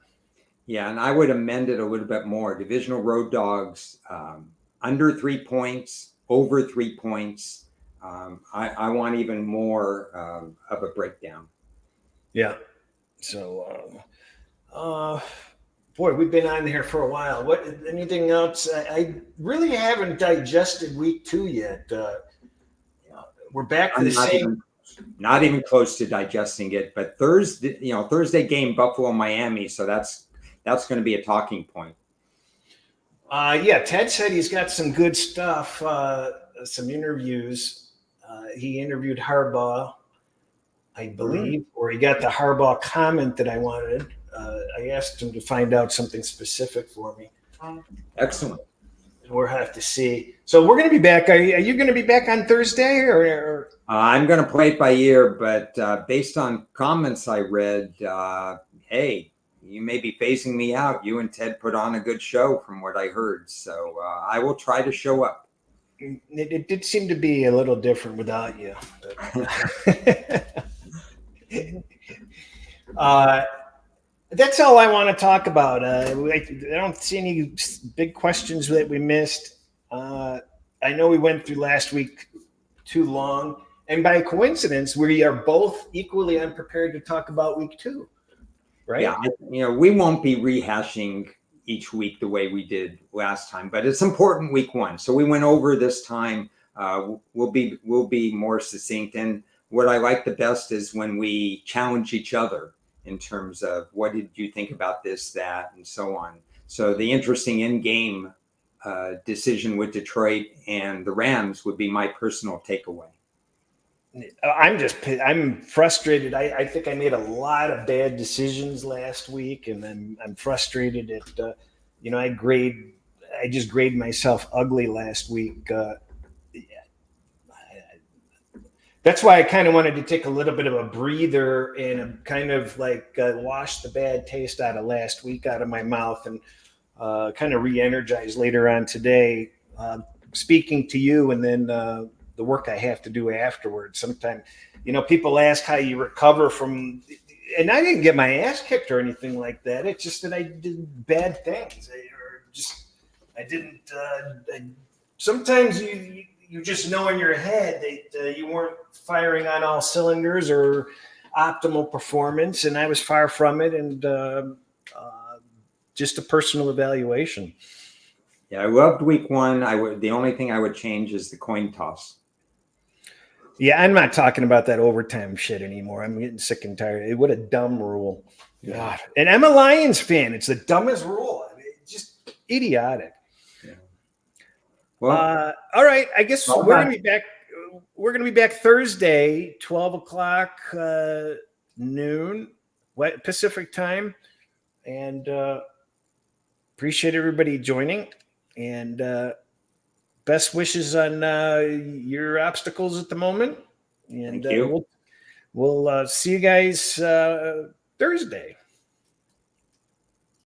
Yeah, and I would amend it a little bit more. Divisional road dogs, under 3 points, over 3 points. I want even more of a breakdown. Yeah. So, boy, we've been on here for a while. Anything else? I really haven't digested week 2 yet. We're back to the same. Not even close to digesting it. But Thursday game, Buffalo, Miami. So that's going to be a talking point. Yeah, Ted said he's got some good stuff, some interviews. He interviewed Harbaugh, I believe, or he got the Harbaugh comment that I wanted. I asked him to find out something specific for me. Excellent. We'll have to see. So we're going to be back. Are you going to be back on Thursday? Or? I'm going to play it by ear, but based on comments I read, hey, you may be phasing me out. You and Ted put on a good show from what I heard. So I will try to show up. It did seem to be a little different without you. That's all I want to talk about. I don't see any big questions that we missed. I know we went through last week too long. And by coincidence, we are both equally unprepared to talk about week 2. Right? Yeah, we won't be rehashing each week the way we did last time, but it's important week 1. So we went over this time. We'll be more succinct. And what I like the best is when we challenge each other in terms of what did you think about this, that, and so on. So the interesting in-game decision with Detroit and the Rams would be my personal takeaway. I'm frustrated. I think I made a lot of bad decisions last week, and I'm frustrated at I just graded myself ugly last week. That's why I kind of wanted to take a little bit of a breather and kind of like wash the bad taste out of last week out of my mouth, and kind of re-energize later on today, speaking to you, and then the work I have to do afterwards. Sometimes, people ask how you recover from, and I didn't get my ass kicked or anything like that. It's just that I did bad things, sometimes you just know in your head that you weren't firing on all cylinders or optimal performance, and I was far from it, and just a personal evaluation. Yeah, I loved week 1. The only thing I would change is the coin toss. Yeah, I'm not talking about that overtime shit anymore. I'm getting sick and tired. What a dumb rule. Yeah. God. And I'm a Lions fan. It's the dumbest rule. I mean, it's just idiotic. Yeah. Well, all right. I guess we're going to be back. We're going to be back Thursday, 12 o'clock noon Pacific time. And appreciate everybody joining. And best wishes on your obstacles at the moment. And thank you. We'll see you guys Thursday.